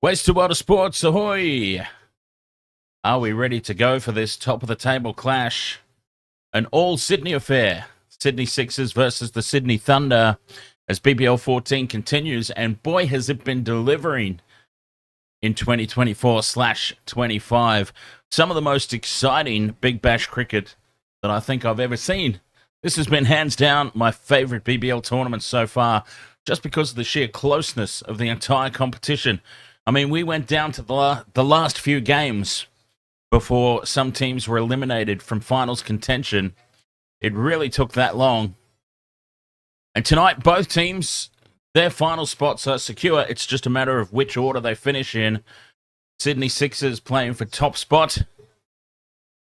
Waste Water Sports, ahoy! Are we ready to go for this top-of-the-table clash? An all-Sydney affair. Sydney Sixers versus the Sydney Thunder as BBL 14 continues, and boy has it been delivering in 2024/25. Some of the most exciting Big Bash cricket that I think I've ever seen. This has been hands down my favourite BBL tournament so far, just because of the sheer closeness of the entire competition. I mean, we went down to the last few games before some teams were eliminated from finals contention. It really took that long. And tonight, both teams, their final spots are secure. It's just a matter of which order they finish in. Sydney Sixers playing for top spot,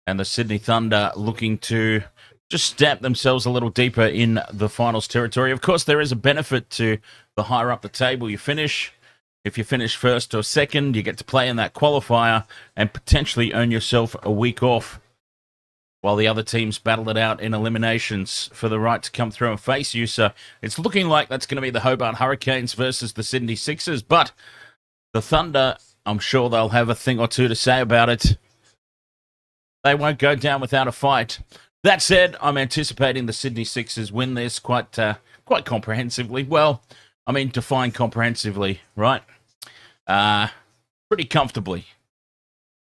and the Sydney Thunder looking to just stamp themselves a little deeper in the finals territory. Of course, there is a benefit to the higher up the table you finish. If you finish first or second, you get to play in that qualifier and potentially earn yourself a week off while the other teams battle it out in eliminations for the right to come through and face you. So it's looking like that's going to be the Hobart Hurricanes versus the Sydney Sixers. But the Thunder, I'm sure they'll have a thing or two to say about it. They won't go down without a fight. That said, I'm anticipating the Sydney Sixers win this quite comprehensively. Well, I mean, define comprehensively, right? Pretty comfortably.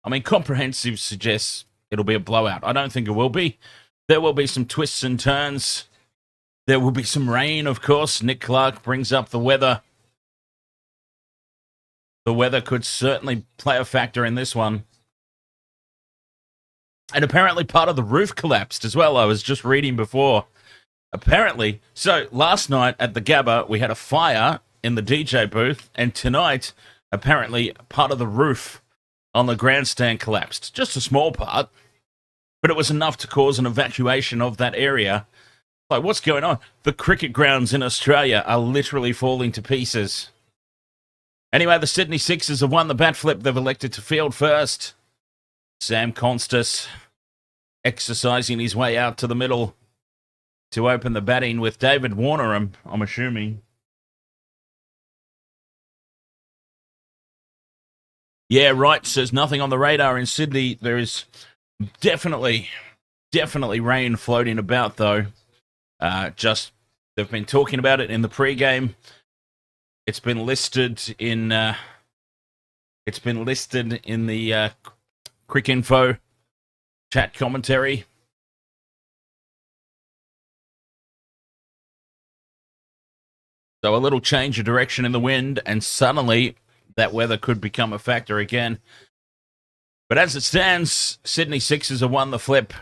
I mean, comprehensive suggests it'll be a blowout. I don't think it will be. There will be some twists and turns. There will be some rain, of course. Nick Clark brings up the weather. The weather could certainly play a factor in this one. And apparently part of the roof collapsed as well. I was just reading before. Apparently, so last night at the Gabba, we had a fire in the DJ booth, and tonight, apparently, part of the roof on the grandstand collapsed. Just a small part, but it was enough to cause an evacuation of that area. Like, what's going on? The cricket grounds in Australia are literally falling to pieces. Anyway, the Sydney Sixers have won the bat flip. They've elected to field first. Sam Konstas exercising his way out to the middle to open the batting with David Warner, I'm assuming. Yeah, right, says nothing on the radar in Sydney. There is definitely rain floating about, though. They've been talking about it in the pregame. It's been listed in the Quick Info chat commentary. So a little change of direction in the wind, and suddenly that weather could become a factor again. But as it stands, Sydney Sixers have won the flip.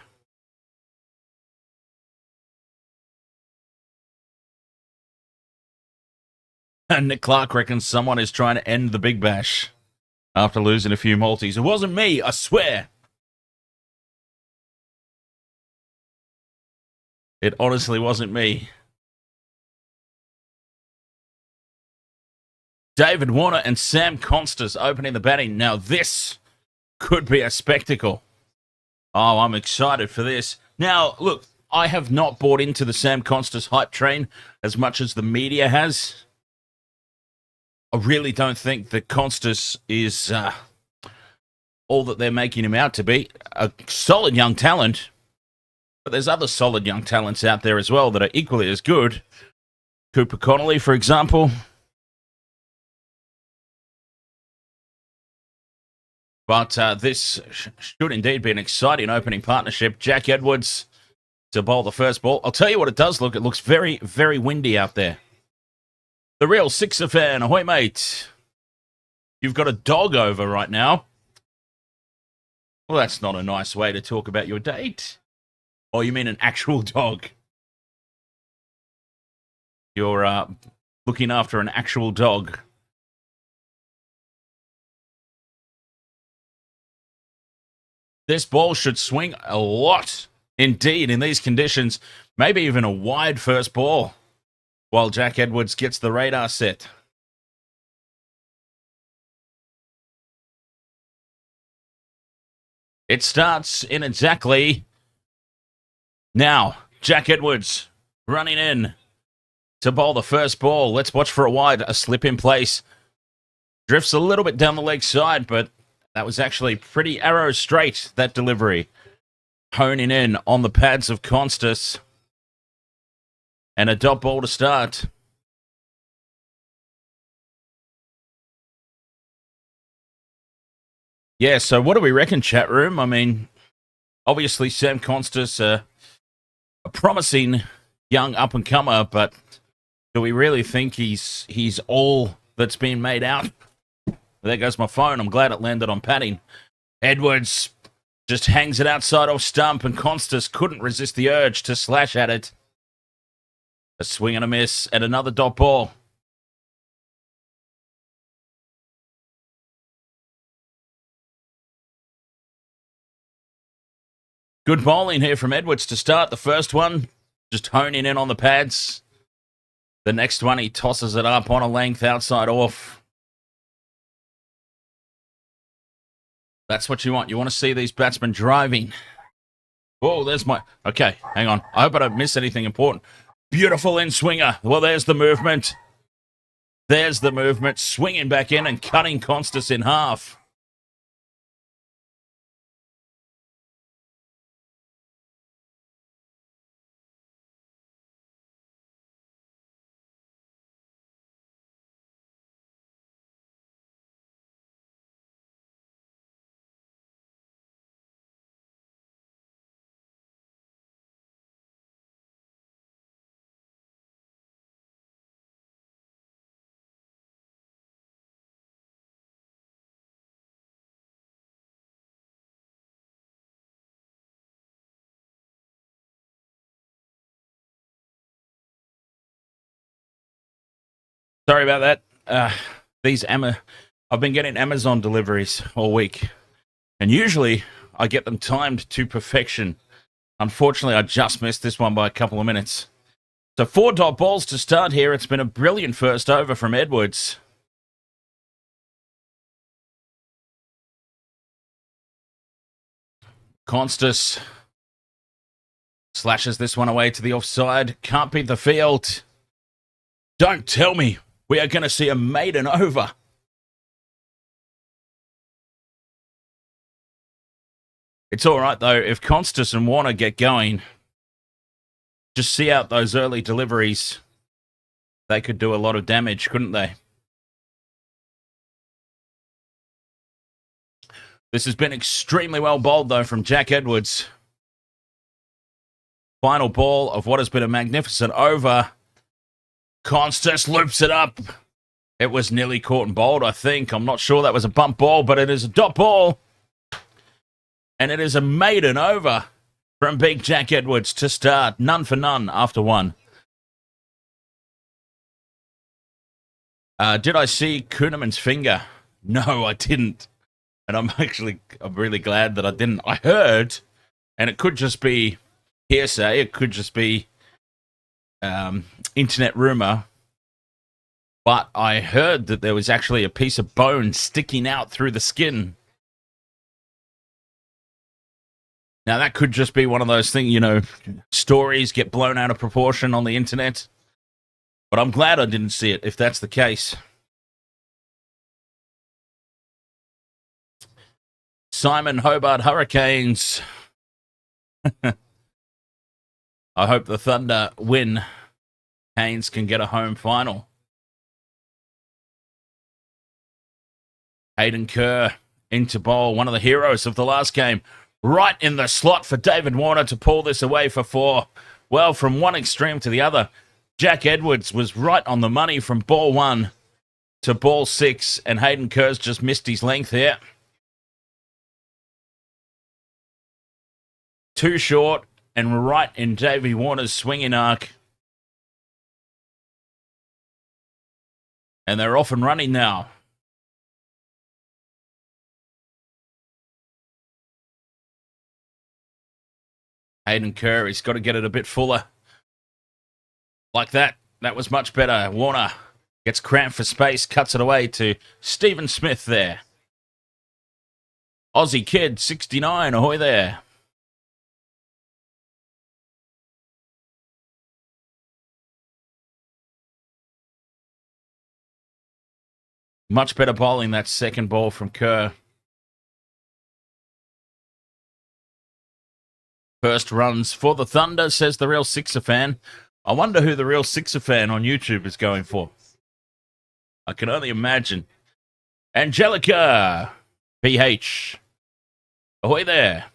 And Nick Clark reckons someone is trying to end the Big Bash after losing a few multis. It wasn't me, I swear. It honestly wasn't me. David Warner and Sam Konstas opening the batting. Now this could be a spectacle. Oh, I'm excited for this. Now, look, I have not bought into the Sam Konstas hype train as much as the media has. I really don't think that Konstas is all that they're making him out to be. A solid young talent, but there's other solid young talents out there as well that are equally as good. Cooper Connolly, for example. But this should indeed be an exciting opening partnership. Jack Edwards to bowl the first ball. I'll tell you what it does look. It looks very, very windy out there. The real Sixer fan. Ahoy, mate. You've got a dog over right now. Well, that's not a nice way to talk about your date. Oh, you mean an actual dog? You're looking after an actual dog. This ball should swing a lot, indeed, in these conditions. Maybe even a wide first ball while Jack Edwards gets the radar set. It starts in exactly now. Jack Edwards running in to bowl the first ball. Let's watch for a wide, a slip in place. Drifts a little bit down the leg side, but that was actually pretty arrow straight, that delivery. Honing in on the pads of Konstas. And a dot ball to start. Yeah, so what do we reckon, chat room? I mean, obviously Sam Konstas, a promising young up-and-comer, but do we really think he's all that's been made out? There goes my phone. I'm glad it landed on padding. Edwards just hangs it outside off stump, and Konstas couldn't resist the urge to slash at it. A swing and a miss, and another dot ball. Good bowling here from Edwards to start the first one. Just honing in on the pads. The next one, he tosses it up on a length outside off. That's what you want. You want to see these batsmen driving. Whoa, there's my... Okay, hang on. I hope I don't miss anything important. Beautiful in-swinger. Well, there's the movement. There's the movement. Swinging back in and cutting Konstas in half. Sorry about that. I've been getting Amazon deliveries all week, and usually I get them timed to perfection. Unfortunately, I just missed this one by a couple of minutes. So 4 dot balls to start here. It's been a brilliant first over from Edwards. Konstas slashes this one away to the offside. Can't beat the field. Don't tell me we are going to see a maiden over. It's all right, though. If Konstas and Warner get going, just see out those early deliveries. They could do a lot of damage, couldn't they? This has been extremely well bowled, though, from Jack Edwards. Final ball of what has been a magnificent over. Konstas loops it up. It was nearly caught and bowled, I think. I'm not sure that was a bump ball, but it is a dot ball. And it is a maiden over from Big Jack Edwards to start. None for none after one. Did I see Kuhneman's finger? No, I didn't. And I'm really glad that I didn't. I heard, and it could just be hearsay. It could just be internet rumor. But I heard that there was actually a piece of bone sticking out through the skin. Now, that could just be one of those things, you know, stories get blown out of proportion on the internet. But I'm glad I didn't see it, if that's the case. Simon Hobart Hurricanes. I hope the Thunder win. Canes can get a home final. Hayden Kerr into bowl, one of the heroes of the last game. Right in the slot for David Warner to pull this away for 4. Well, from one extreme to the other, Jack Edwards was right on the money from ball 1 to ball 6, and Hayden Kerr's just missed his length here. Too short and right in Davey Warner's swinging arc. And they're off and running now. Hayden Kerr, he's got to get it a bit fuller. Like that. That was much better. Warner gets cramped for space, cuts it away to Stephen Smith there. Aussie Kid, 69, ahoy there. Much better bowling that second ball from Kerr. First runs for the Thunder, says the Real Sixer fan. I wonder who the Real Sixer fan on YouTube is going for. I can only imagine. Angelica, PH. Ahoy there.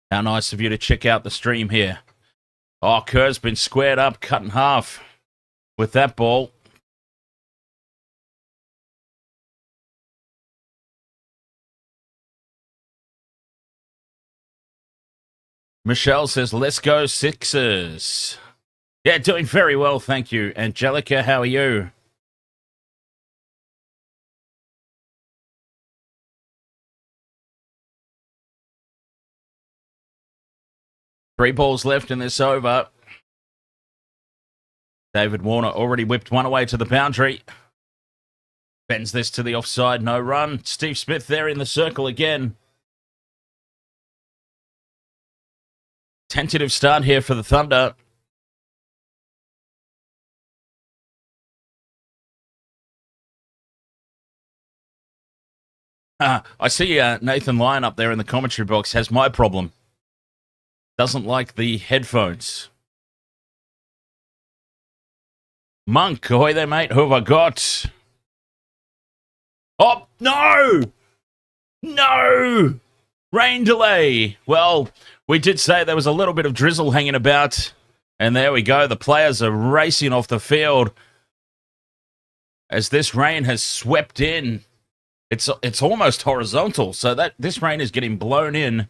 How nice of you to check out the stream here. Oh, Kerr's been squared up, cut in half with that ball. Michelle says, let's go Sixers. Yeah, doing very well, thank you. Angelica, how are you? Three balls left in this over. David Warner already whipped one away to the boundary. Bends this to the offside, no run. Steve Smith there in the circle again. Tentative start here for the Thunder. I see Nathan Lyon up there in the commentary box has my problem. Doesn't like the headphones. Monk, ahoy there, mate. Who have I got? Oh, no! No! Rain delay. Well, we did say there was a little bit of drizzle hanging about. And there we go. The players are racing off the field as this rain has swept in. It's almost horizontal, so that this rain is getting blown in.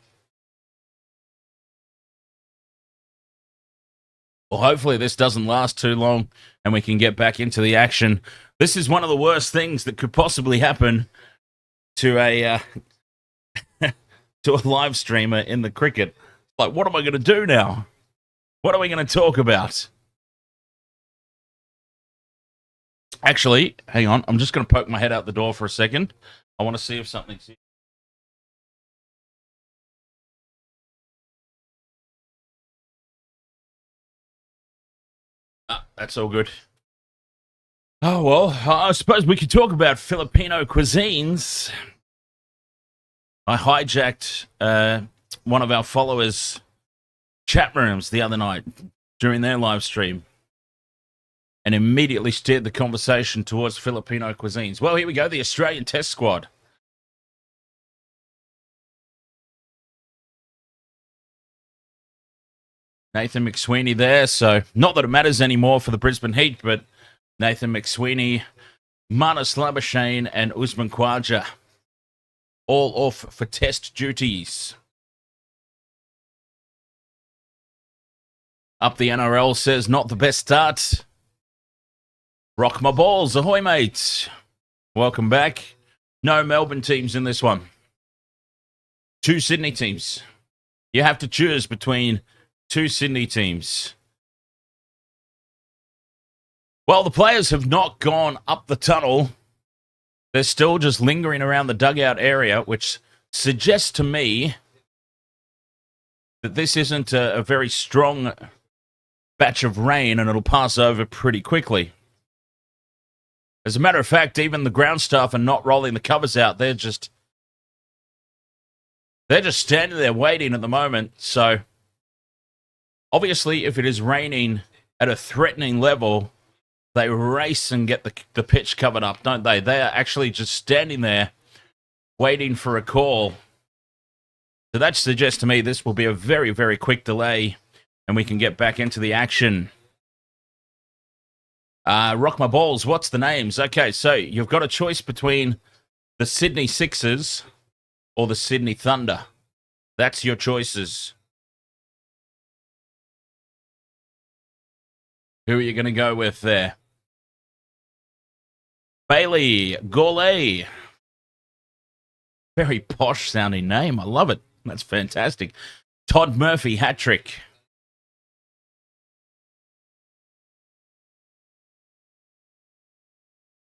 Well, hopefully this doesn't last too long and we can get back into the action. This is one of the worst things that could possibly happen to a to a live streamer in the cricket. Like, what am I going to do now? What are we going to talk about? Actually, hang on. I'm just going to poke my head out the door for a second. I want to see if something's here. That's all good. Oh, well, I suppose we could talk about Filipino cuisines. I hijacked one of our followers' chat rooms the other night during their live stream and immediately steered the conversation towards Filipino cuisines. Well, here we go, the Australian Test squad. Nathan McSweeney there, so not that it matters anymore for the Brisbane Heat, but Nathan McSweeney, Marnus Labuschagne, and Usman Khawaja all off for Test duties. Up the NRL says not the best start. Rock my balls, ahoy mates. Welcome back. No Melbourne teams in this one. 2 Sydney teams. You have to choose between 2 Sydney teams. Well, the players have not gone up the tunnel. They're still just lingering around the dugout area, which suggests to me that this isn't a very strong batch of rain and it'll pass over pretty quickly. As a matter of fact, even the ground staff are not rolling the covers out. They're just standing there waiting at the moment. So obviously, if it is raining at a threatening level, they race and get the pitch covered up, don't they? They are actually just standing there waiting for a call. So that suggests to me this will be a very, very quick delay and we can get back into the action. Rock my balls, what's the names? Okay, so you've got a choice between the Sydney Sixers or the Sydney Thunder. That's your choices. Who are you going to go with there? Bailey Gourlay. Very posh sounding name. I love it. That's fantastic. Todd Murphy, hat-trick.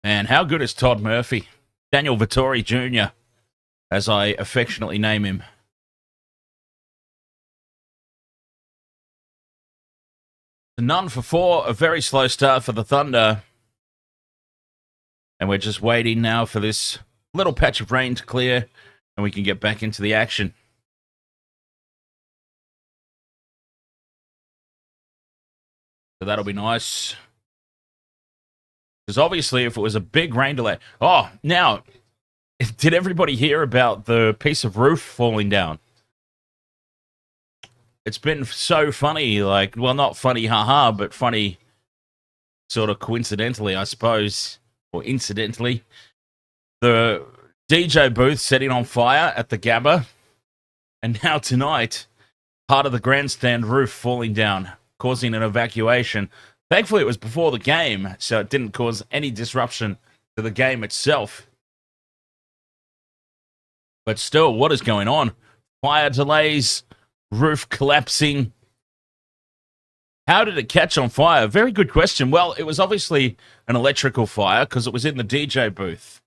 And how good is Todd Murphy? Daniel Vittori Jr., as I affectionately name him. None for 4, a very slow start for the Thunder. And we're just waiting now for this little patch of rain to clear and we can get back into the action. So that'll be nice. Because obviously if it was a big rain delay... Oh, now, did everybody hear about the piece of roof falling down? It's been so funny, like, well, not funny, haha, but funny sort of coincidentally, I suppose, or incidentally. The DJ booth setting on fire at the Gabba, and now tonight, part of the grandstand roof falling down, causing an evacuation. Thankfully, it was before the game, so it didn't cause any disruption to the game itself. But still, what is going on? Fire delays, roof collapsing. How did it catch on fire? Very good question. Well, it was obviously an electrical fire because it was in the DJ booth.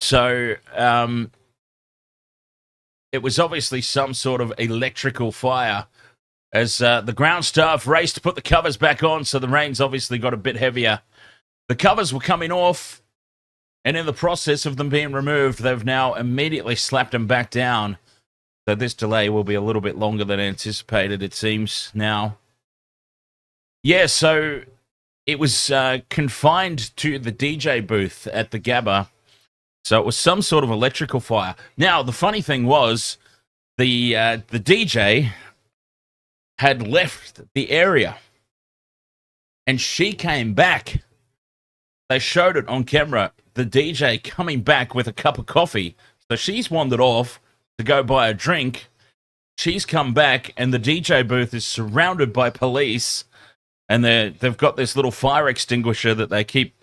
So, it was obviously some sort of electrical fire as the ground staff raced to put the covers back on, so the rain's obviously got a bit heavier. The covers were coming off, and in the process of them being removed, they've now immediately slapped them back down. So this delay will be a little bit longer than anticipated, it seems, now. Yeah, so it was confined to the DJ booth at the Gabba. So it was some sort of electrical fire. Now, the funny thing was, the DJ had left the area, and she came back. They showed it on camera, the DJ coming back with a cup of coffee. So she's wandered off to go buy a drink. She's come back, and the DJ booth is surrounded by police, and they've got this little fire extinguisher that they keep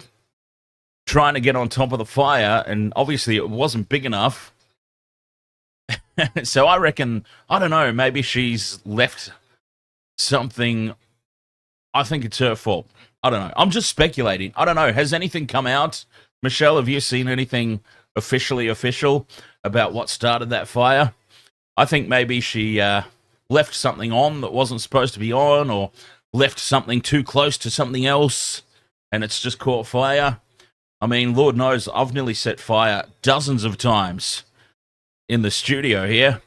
trying to get on top of the fire, and obviously it wasn't big enough. So I reckon, I don't know, maybe she's left something. I think it's her fault. I don't know. I'm just speculating. I don't know. Has anything come out? Michelle, have you seen anything officially official about what started that fire? I think maybe she left something on that wasn't supposed to be on, or left something too close to something else, and it's just caught fire. I mean, Lord knows, I've nearly set fire dozens of times in the studio here.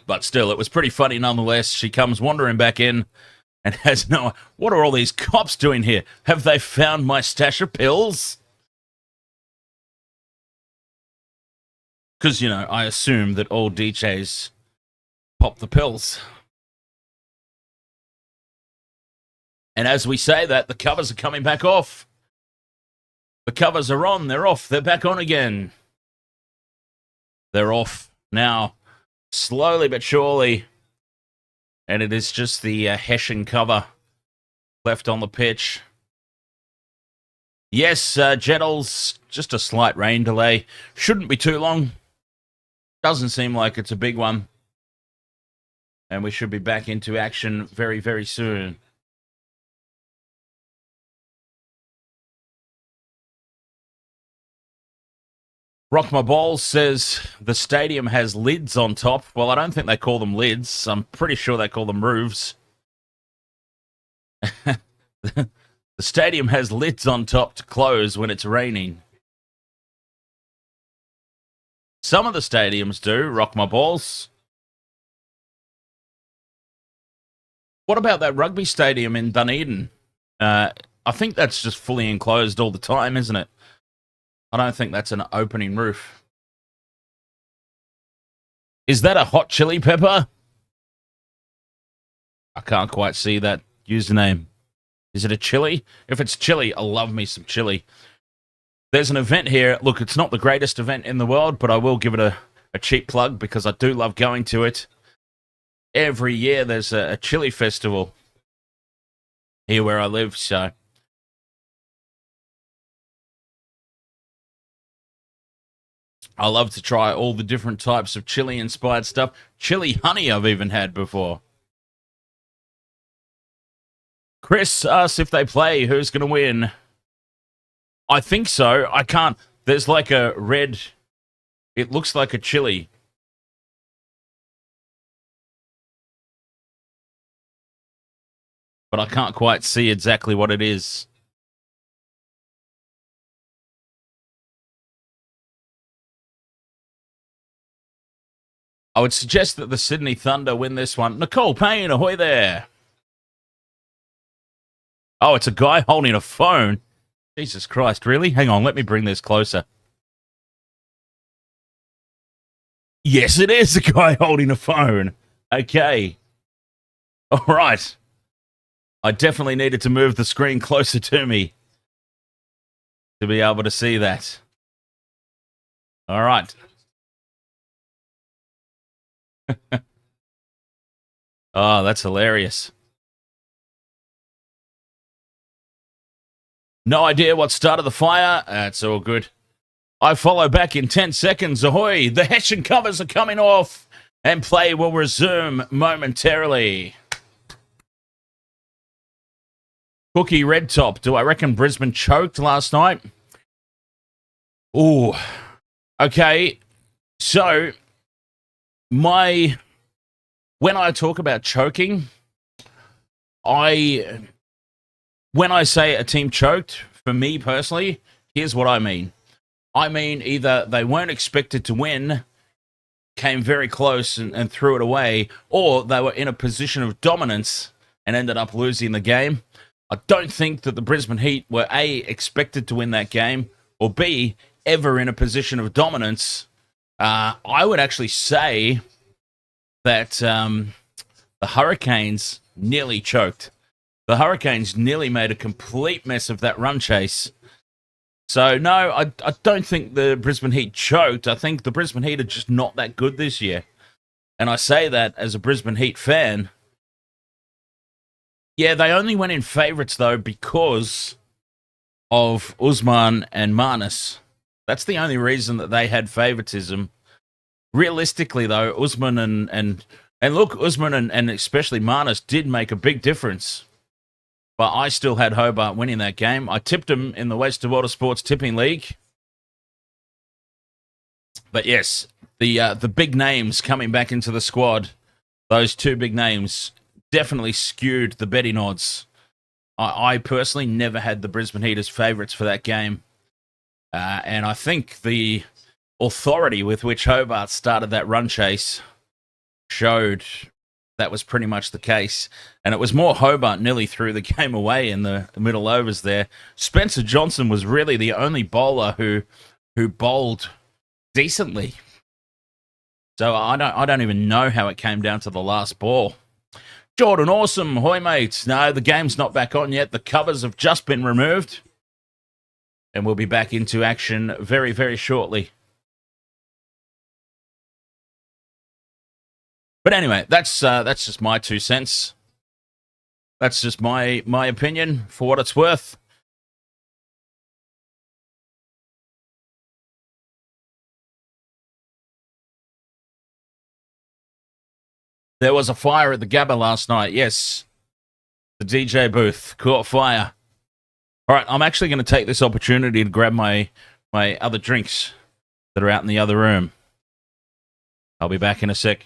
But still, it was pretty funny nonetheless. She comes wandering back in and has no... What are all these cops doing here? Have they found my stash of pills? Because, you know, I assume that all DJs pop the pills. And as we say that, the covers are coming back off. The covers are on, they're off, they're back on again. They're off now, slowly but surely. And it is just the Hessian cover left on the pitch. Yes, Jettles, just a slight rain delay. Shouldn't be too long. Doesn't seem like it's a big one. And we should be back into action very, very soon. Rock My Balls says the stadium has lids on top. Well, I don't think they call them lids. I'm pretty sure they call them roofs. The stadium has lids on top to close when it's raining. Some of the stadiums do, Rock My Balls. What about that rugby stadium in Dunedin? I think that's just fully enclosed all the time, isn't it? I don't think that's an opening roof. Is that a hot chili pepper? I can't quite see that username. Is it a chili? If it's chili, I love me some chili. There's an event here. Look, it's not the greatest event in the world, but I will give it a cheap plug because I do love going to it. Every year there's a chili festival here where I live, so... I love to try all the different types of chili-inspired stuff. Chili honey I've even had before. Chris asks if they play, who's going to win? I think so. I can't. There's like a red... It looks like a chili. but I can't quite see exactly what it is. I would suggest that the Sydney Thunder win this one. Nicole Payne, ahoy there. Oh, it's a guy holding a phone. Jesus Christ, really? Hang on, let me bring this closer. Yes, it is a guy holding a phone. Okay. All right. I definitely needed to move the screen closer to me to be able to see that. All right. Oh, that's hilarious. No idea what started the fire. That's all good. I follow back in 10 seconds. Ahoy! The Hessian covers are coming off, and play will resume momentarily. Cookie Red Top. Do I reckon Brisbane choked last night? Ooh. Okay. So, when I talk about choking, when I say a team choked, for me personally, here's what I mean. I mean either they weren't expected to win, came very close and threw it away, or they were in a position of dominance and ended up losing the game. I don't think that the Brisbane Heat were A, expected to win that game, or B, ever in a position of dominance. I would actually say that the Hurricanes nearly choked. The Hurricanes nearly made a complete mess of that run chase. So, no, I don't think the Brisbane Heat choked. I think the Brisbane Heat are just not that good this year. And I say that as a Brisbane Heat fan. Yeah, they only went in favourites, though, because of Usman and Marnus. That's the only reason that they had favouritism. Realistically, though, Usman and look, Usman and especially Marnus did make a big difference. But I still had Hobart winning that game. I tipped him in the Waste of Water Sports Tipping League. But yes, the big names coming back into the squad, those two big names definitely skewed the betting odds. I personally never had the Brisbane Heat as favourites for that game. And I think the authority with which Hobart started that run chase showed that was pretty much the case. And it was more Hobart nearly threw the game away in the middle overs there. Spencer Johnson was really the only bowler who bowled decently. So I don't even know how it came down to the last ball. Jordan Awesome, hoy mates. No, the game's not back on yet. The covers have just been removed. And we'll be back into action very, very shortly. But anyway, that's just my 2 cents. That's just my opinion for what it's worth. There was a fire at the Gabba last night. Yes, the DJ booth caught fire. All right, I'm actually going to take this opportunity to grab my other drinks that are out in the other room. I'll be back in a sec.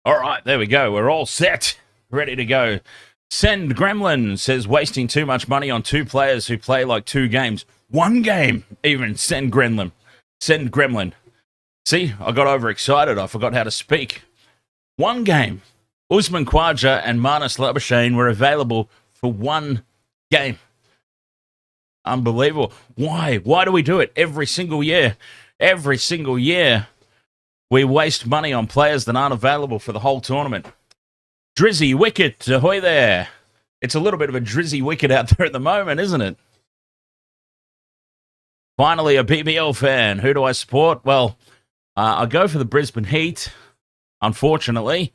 All right, there we go. We're all set. Ready to go. Send Gremlin says wasting too much money on 2 players who play like 2 games. 1 game, even. Send Gremlin. Send Gremlin. See, I got overexcited. I forgot how to speak. 1 game. Usman Khawaja and Marnus Labuschagne were available for 1 game. Unbelievable. Why? Why do we do it every single year? Every single year, we waste money on players that aren't available for the whole tournament. Drizzy Wicket, ahoy there. It's a little bit of a drizzy wicket out there at the moment, isn't it? Finally, a BBL fan. Who do I support? Well, I go for the Brisbane Heat, unfortunately.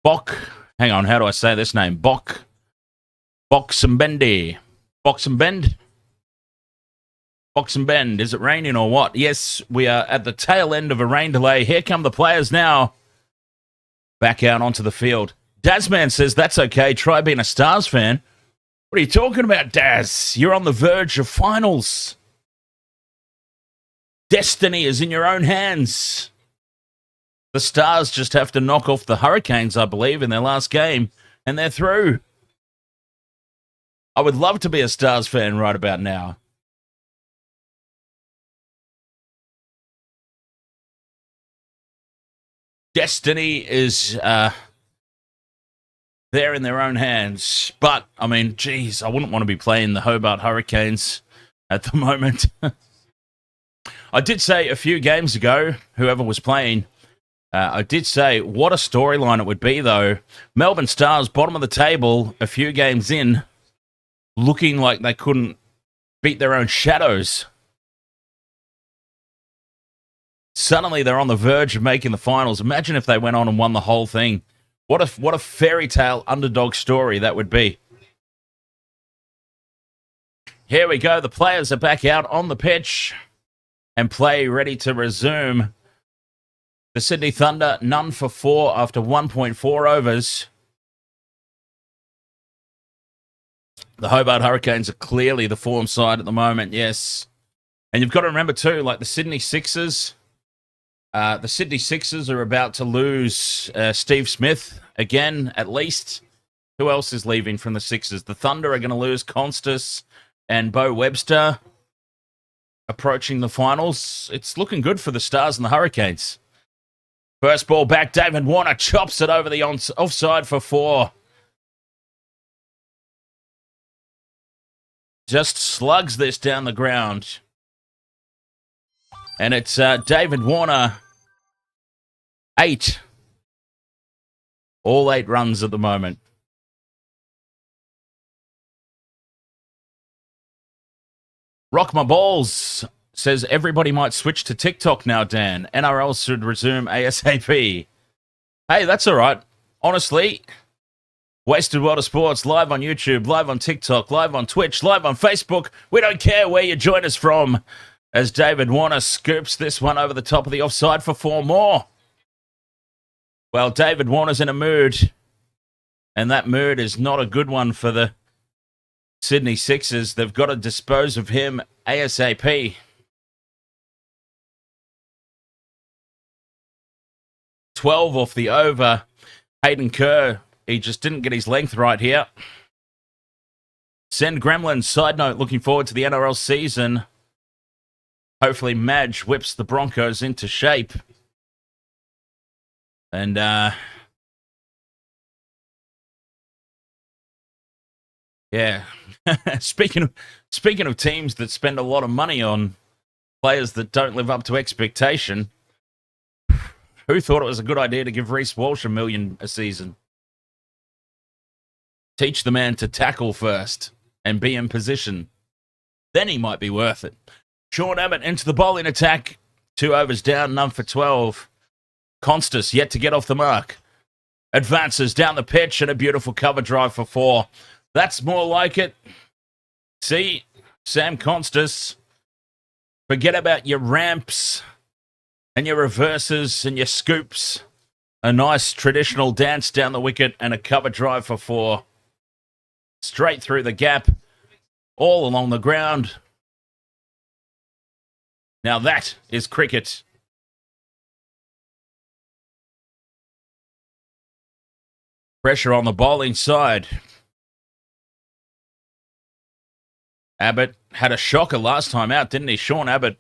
Bok. Hang on, how do I say this name? Bok Box and bendy. Box and bend. Box and bend. Is it raining or what? Yes, we are at the tail end of a rain delay. Here come the players now. Back out onto the field. Dazman says, that's okay. Try being a Stars fan. What are you talking about, Daz? You're on the verge of finals. Destiny is in your own hands. The Stars just have to knock off the Hurricanes, I believe, in their last game, and they're through. I would love to be a Stars fan right about now. Destiny is there in their own hands. But, I mean, geez, I wouldn't want to be playing the Hobart Hurricanes at the moment. I did say a few games ago, whoever was playing, I did say what a storyline it would be, though. Melbourne Stars, bottom of the table, a few games in, looking like they couldn't beat their own shadows. Suddenly they're on the verge of making the finals. Imagine if they went on and won the whole thing. What a fairy tale underdog story that would be. Here we go. The players are back out on the pitch and play ready to resume. The Sydney Thunder, none for 4 after 1.4 overs. The Hobart Hurricanes are clearly the form side at the moment, yes. And you've got to remember too, like the Sydney Sixers. The Sydney Sixers are about to lose Steve Smith again, at least. Who else is leaving from the Sixers? The Thunder are going to lose Konstas and Bo Webster approaching the finals. It's looking good for the Stars and the Hurricanes. First ball back, David Warner chops it over the offside for 4. Just slugs this down the ground. And it's David Warner, 8. All 8 runs at the moment. Rock My Balls says everybody might switch to TikTok now, Dan. NRL should resume ASAP. Hey, that's all right. Honestly, Wasted World of Sports, live on YouTube, live on TikTok, live on Twitch, live on Facebook. We don't care where you join us from. As David Warner scoops this one over the top of the offside for 4 more. Well, David Warner's in a mood. And that mood is not a good one for the Sydney Sixers. They've got to dispose of him ASAP. $12 off the over. Hayden Kerr, he just didn't get his length right here. Send Gremlins. Side note, looking forward to the NRL season. Hopefully Madge whips the Broncos into shape. And, yeah. Speaking of teams that spend a lot of money on players that don't live up to expectation, who thought it was a good idea to give Reece Walsh $1 million a season? Teach the man to tackle first and be in position. Then he might be worth it. Sean Abbott into the bowling attack. 2 overs down, none for 12. Konstas yet to get off the mark. Advances down the pitch and a beautiful cover drive for 4. That's more like it. See, Sam Konstas, forget about your ramps and your reverses and your scoops. A nice traditional dance down the wicket and a cover drive for 4. Straight through the gap, all along the ground. Now that is cricket. Pressure on the bowling side. Abbott had a shocker last time out, didn't he? Sean Abbott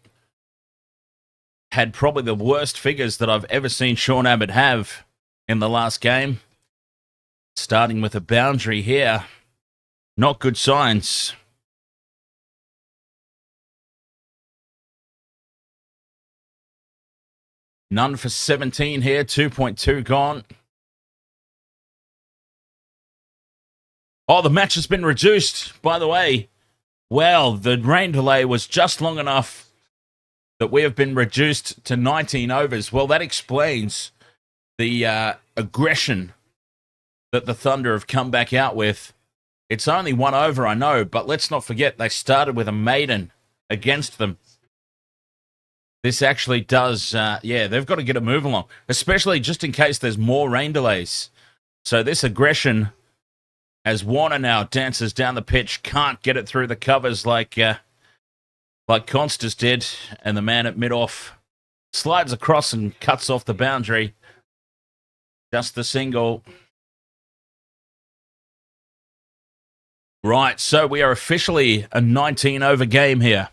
had probably the worst figures that I've ever seen Sean Abbott have in the last game. Starting with a boundary here. Not good signs. None for 17 here. 2.2 gone. Oh, the match has been reduced, by the way. Well, the rain delay was just long enough that we have been reduced to 19 overs. Well, that explains the aggression that the Thunder have come back out with. It's only 1 over, I know, but let's not forget they started with a maiden against them. This actually does, they've got to get a move along, especially just in case there's more rain delays. So this aggression, as Warner now dances down the pitch, can't get it through the covers like Konstas did, and the man at mid-off slides across and cuts off the boundary. Just the single. Right, so we are officially a 19-over game here.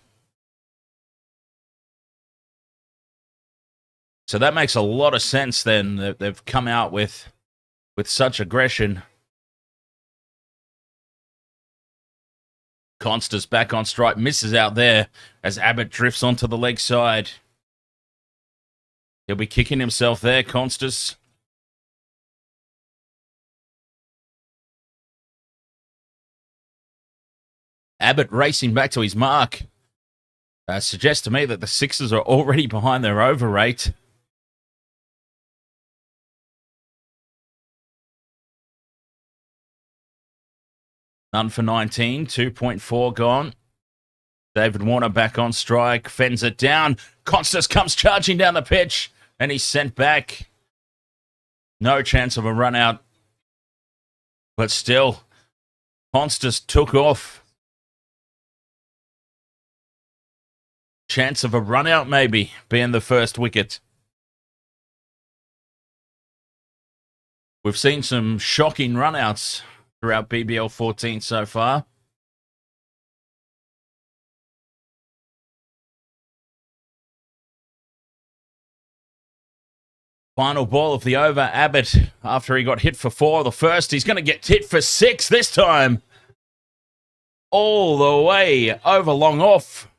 So that makes a lot of sense then that they've come out with such aggression. Konstas back on strike, misses out there as Abbott drifts onto the leg side. He'll be kicking himself there, Konstas. Abbott racing back to his mark. Suggests to me that the Sixers are already behind their over rate. None for 19, 2.4 gone. David Warner back on strike, fends it down. Konstas comes charging down the pitch, and he's sent back. No chance of a run out. But still, Konstas took off. Chance of a run out, maybe, being the first wicket. We've seen some shocking runouts throughout BBL 14 so far. Final ball of the over, Abbott, after he got hit for 4 the first, he's going to get hit for 6 this time. All the way over long off.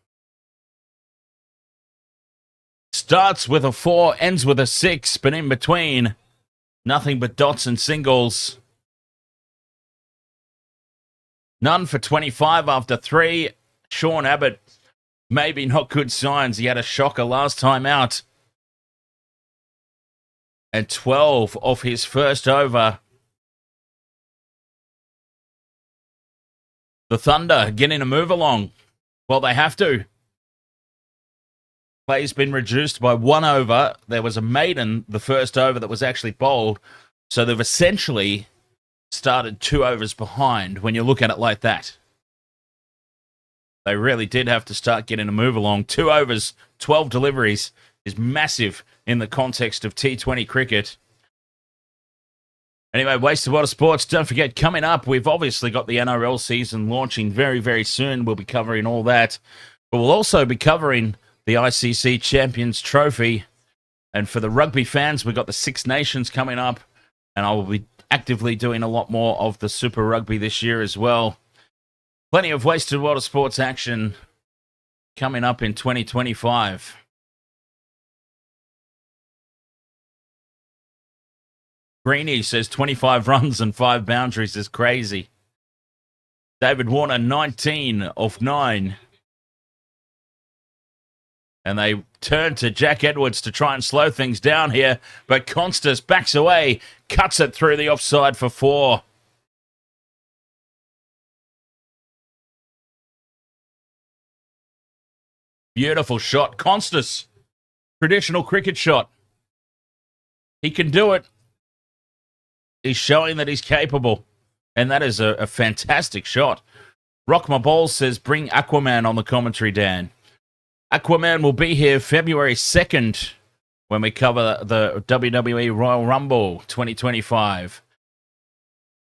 Starts with a 4, ends with a 6, but in between, nothing but dots and singles. None for 25 after 3. Sean Abbott, maybe not good signs. He had a shocker last time out. And 12 off his first over. The Thunder getting a move along. Well, they have to. Play's been reduced by 1 over. There was a maiden, the first over that was actually bowled. So they've essentially started 2 overs behind when you look at it like that. They really did have to start getting a move along. 2 overs, 12 deliveries is massive in the context of T20 cricket. Anyway, Wasted Water Sports, don't forget, coming up, we've obviously got the NRL season launching very, very soon. We'll be covering all that. But we'll also be covering the ICC Champions Trophy. And for the rugby fans, we've got the Six Nations coming up. And I will be actively doing a lot more of the Super Rugby this year as well. Plenty of Wasted Water Sports action coming up in 2025. Greenie says 25 runs and 5 boundaries is crazy. David Warner, 19 of 9. And they turn to Jack Edwards to try and slow things down here. But Konstas backs away, cuts it through the offside for 4. Beautiful shot. Konstas, traditional cricket shot. He can do it. He's showing that he's capable. And that is a fantastic shot. Rock My Balls says, bring Aquaman on the commentary, Dan. Aquaman will be here February 2nd when we cover the WWE Royal Rumble 2025.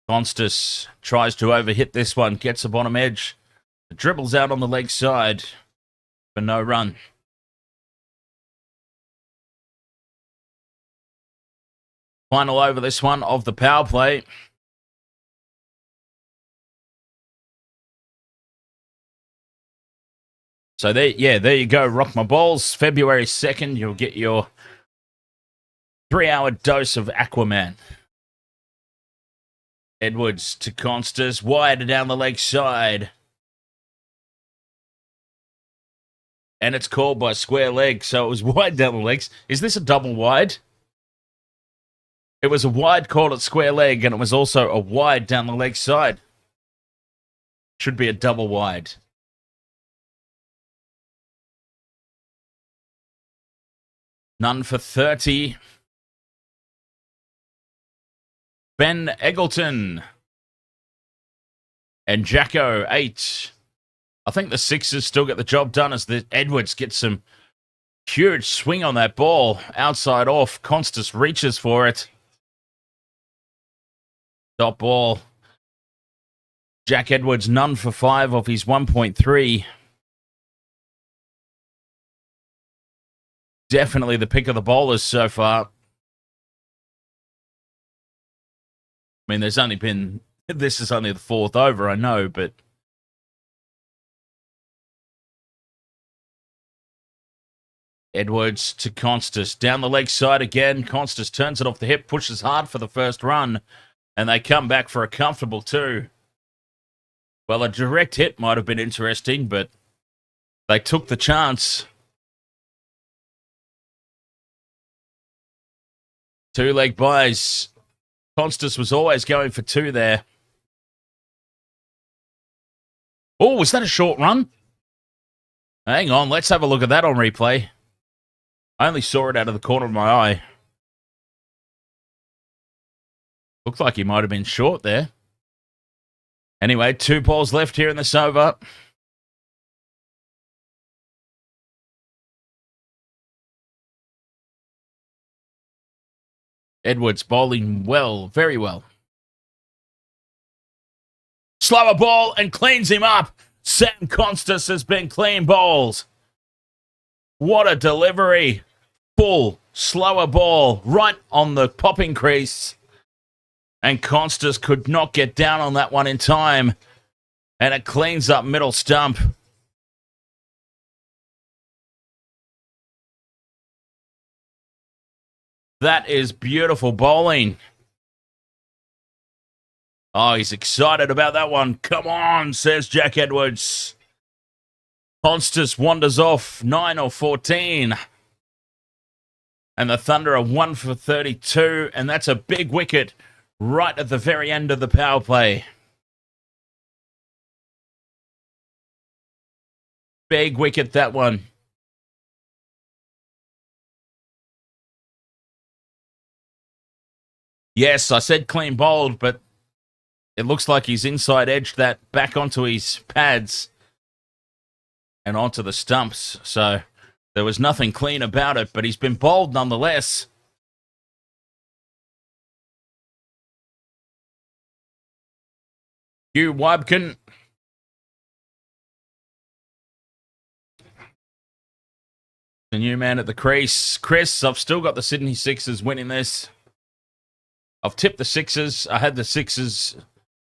Konstas tries to overhit this one, gets the bottom edge, dribbles out on the leg side for no run. Final over this one of the power play. So there you go. Rock My Balls. February 2nd, you'll get your 3-hour dose of Aquaman. Edwards to Konstas, wide down the leg side. And it's called by square leg, so it was wide down the legs. Is this a double wide? It was a wide called at square leg, and it was also a wide down the leg side. Should be a double wide. None for 30. Ben Eggleton. And Jacko, 8. I think the Sixers still get the job done as the Edwards gets some huge swing on that ball. Outside off. Konstas reaches for it. Dot ball. Jack Edwards, none for 5 off his 1.3. Definitely the pick of the bowlers so far. I mean, this is only the 4th over, I know, but Edwards to Konstas. Down the leg side again. Konstas turns it off the hip, pushes hard for the first run, and they come back for a comfortable 2. Well, a direct hit might have been interesting, but they took the chance. 2-leg buys. Konstas was always going for 2 there. Oh, was that a short run? Hang on, let's have a look at that on replay. I only saw it out of the corner of my eye. Looked like he might have been short there. Anyway, 2 balls left here in this over. Edwards bowling well, very well. Slower ball and cleans him up. Sam Konstas has been clean bowled. What a delivery. Full, slower ball right on the popping crease. And Konstas could not get down on that one in time. And it cleans up middle stump. That is beautiful bowling. Oh, he's excited about that one. Come on, says Jack Edwards. Konstas wanders off 9 or 14. And the Thunder are 1 for 32. And that's a big wicket right at the very end of the power play. Big wicket, that one. Yes, I said clean bowled, but it looks like he's inside edged that back onto his pads and onto the stumps. So there was nothing clean about it, but he's been bowled nonetheless. Hugh Wybkin. The new man at the crease. Chris, I've still got the Sydney Sixers winning this. I've tipped the Sixers. I had the Sixers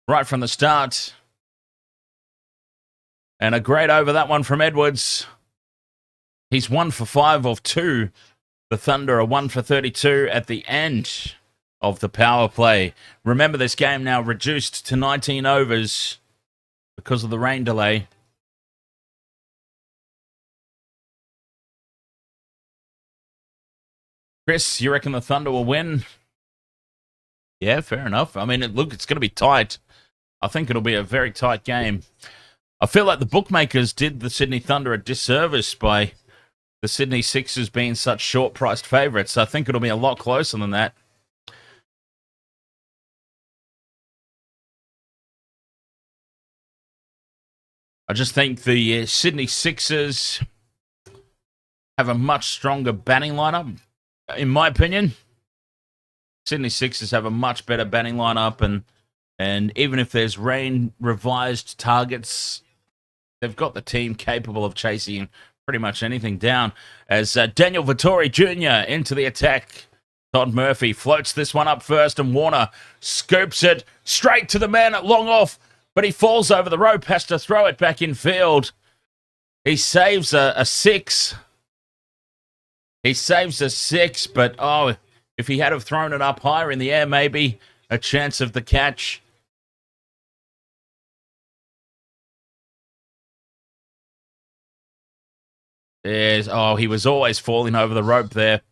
right from the start. And a great over that one from Edwards. He's 1 for 5 of 2. The Thunder are 1 for 32 at the end of the power play. Remember, this game now reduced to 19 overs because of the rain delay. Chris, you reckon the Thunder will win? Yeah, fair enough. I mean, look, it's going to be tight. I think it'll be a very tight game. I feel like the bookmakers did the Sydney Thunder a disservice by the Sydney Sixers being such short-priced favourites. I think it'll be a lot closer than that. I just think the Sydney Sixers have a much stronger batting lineup, in my opinion. Sydney Sixers have a much better batting lineup, and even if there's rain revised targets, they've got the team capable of chasing pretty much anything down. As Daniel Vettori Jr. into the attack. Todd Murphy floats this one up first, and Warner scoops it straight to the man at long off, but he falls over the rope, has to throw it back in field. He saves a 6. He saves a 6, but oh, if he had have thrown it up higher in the air, maybe a chance of the catch. He was always falling over the rope there.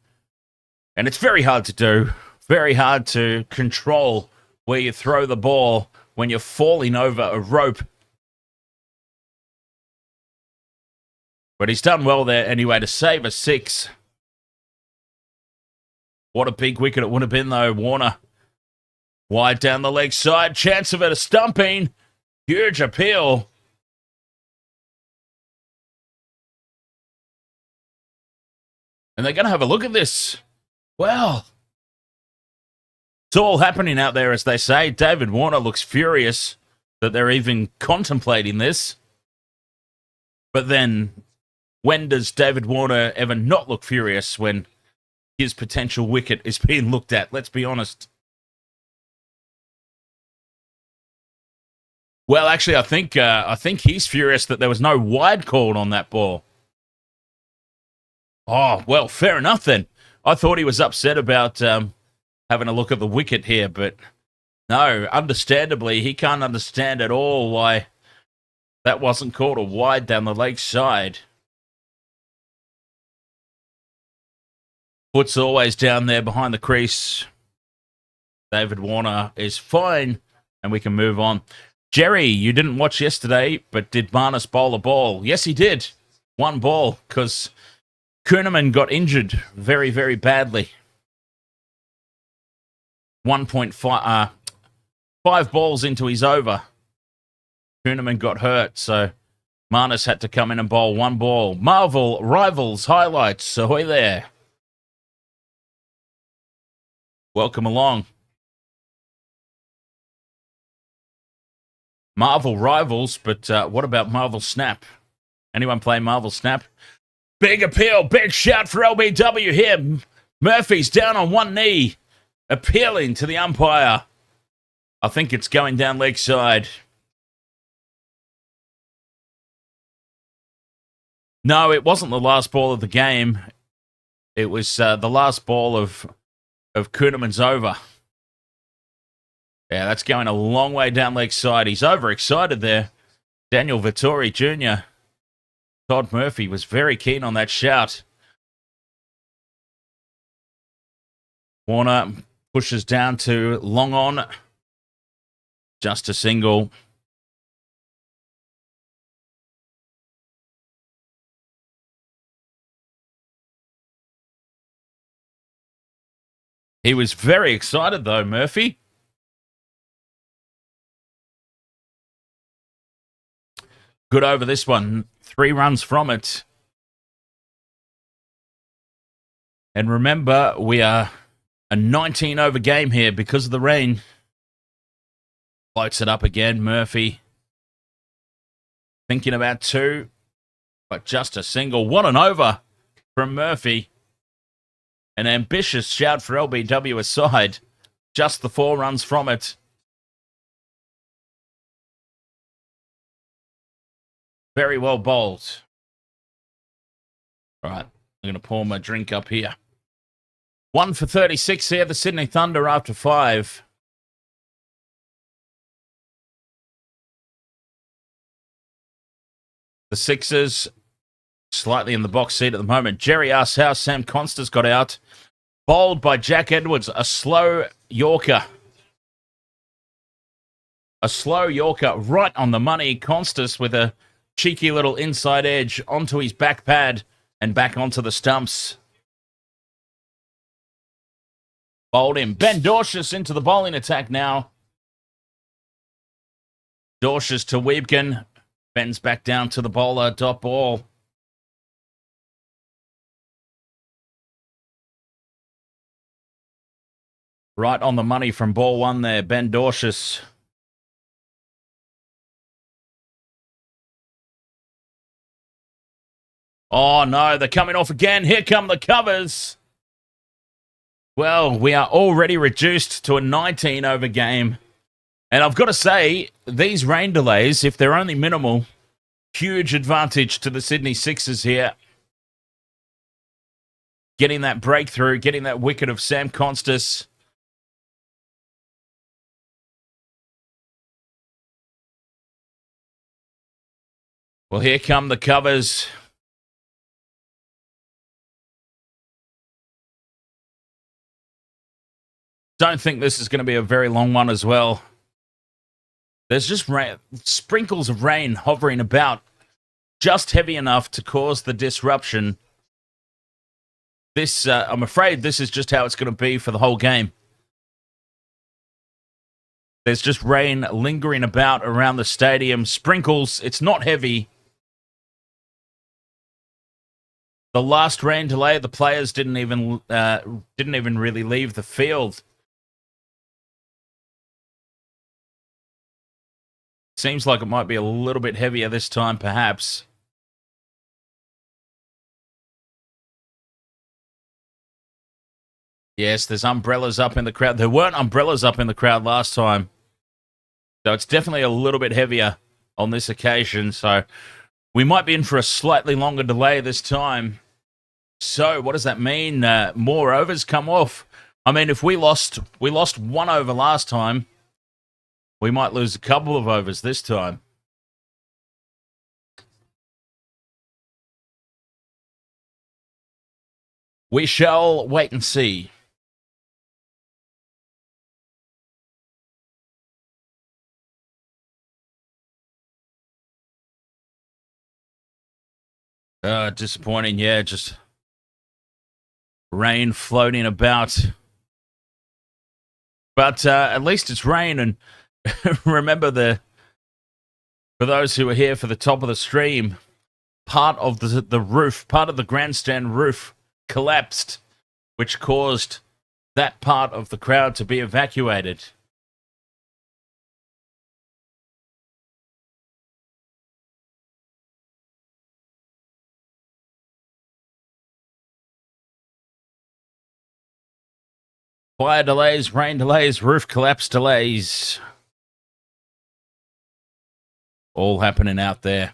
And it's very hard to do. Very hard to control where you throw the ball when you're falling over a rope. But he's done well there anyway to save a 6. What a big wicket it would have been, though. Warner wide down the leg side. Chance of it a stumping. Huge appeal. And they're going to have a look at this. Well, it's all happening out there, as they say. David Warner looks furious that they're even contemplating this. But then, when does David Warner ever not look furious when his potential wicket is being looked at? Let's be honest. Well, actually, I think he's furious that there was no wide called on that ball. Oh, well, fair enough then. I thought he was upset about having a look at the wicket here, but no, understandably, he can't understand at all why that wasn't called a wide down the leg side. Foot's always down there behind the crease. David Warner is fine, and we can move on. Jerry, you didn't watch yesterday, but did Marnus bowl a ball? Yes, he did. One ball, because Kuhneman got injured very, very badly. 1.5, 5 balls into his over. Kuhneman got hurt, so Marnus had to come in and bowl 1 ball. Marvel Rivals highlights. Ahoy there. Welcome along. Marvel Rivals, but what about Marvel Snap? Anyone play Marvel Snap? Big appeal, big shout for LBW here. Murphy's down on one knee, appealing to the umpire. I think it's going down leg side. No, it wasn't the last ball of the game. It was the last ball of Kuhneman's over. Yeah, that's going a long way down leg side. He's overexcited there. Daniel Vittori Jr. Todd Murphy was very keen on that shout. Warner pushes down to long on. Just a single. He was very excited though, Murphy. Good over this one. 3 runs from it. And remember, we are a 19-over game here because of the rain. Floats it up again, Murphy. Thinking about 2, but just a single. What an over from Murphy. An ambitious shout for LBW aside. Just the 4 runs from it. Very well bowled. All right, I'm going to pour my drink up here. 1 for 36 here, the Sydney Thunder after 5. The Sixers slightly in the box seat at the moment. Jerry asks how Sam Konstas got out. Bowled by Jack Edwards, a slow Yorker. A slow Yorker right on the money. Konstas with a cheeky little inside edge onto his back pad and back onto the stumps. Bowled him. Ben Dorshus into the bowling attack now. Dorshus to Wiebken. Bends back down to the bowler. Dot ball. Right on the money from ball 1 there. Ben Dorshus. Oh, no, they're coming off again. Here come the covers. Well, we are already reduced to a 19-over game. And I've got to say, these rain delays, if they're only minimal, huge advantage to the Sydney Sixers here. Getting that breakthrough, getting that wicket of Sam Konstas. Well, here come the covers. Don't think this is going to be a very long one as well. There's just sprinkles of rain hovering about just heavy enough to cause the disruption. This, I'm afraid this is just how it's going to be for the whole game. There's just rain lingering about around the stadium. Sprinkles. It's not heavy. The last rain delay, the players didn't even really leave the field. Seems like it might be a little bit heavier this time, perhaps. Yes, there's umbrellas up in the crowd. There weren't umbrellas up in the crowd last time. So it's definitely a little bit heavier on this occasion. So we might be in for a slightly longer delay this time. So what does that mean? More overs come off. I mean, if we lost 1 over last time, we might lose a couple of overs this time. We shall wait and see. Disappointing, yeah, just rain floating about. But at least it's rain, and remember, for those who are here for the top of the stream, part of the roof, part of the grandstand roof collapsed, which caused that part of the crowd to be evacuated. Fire delays, rain delays, roof collapse delays. All happening out there.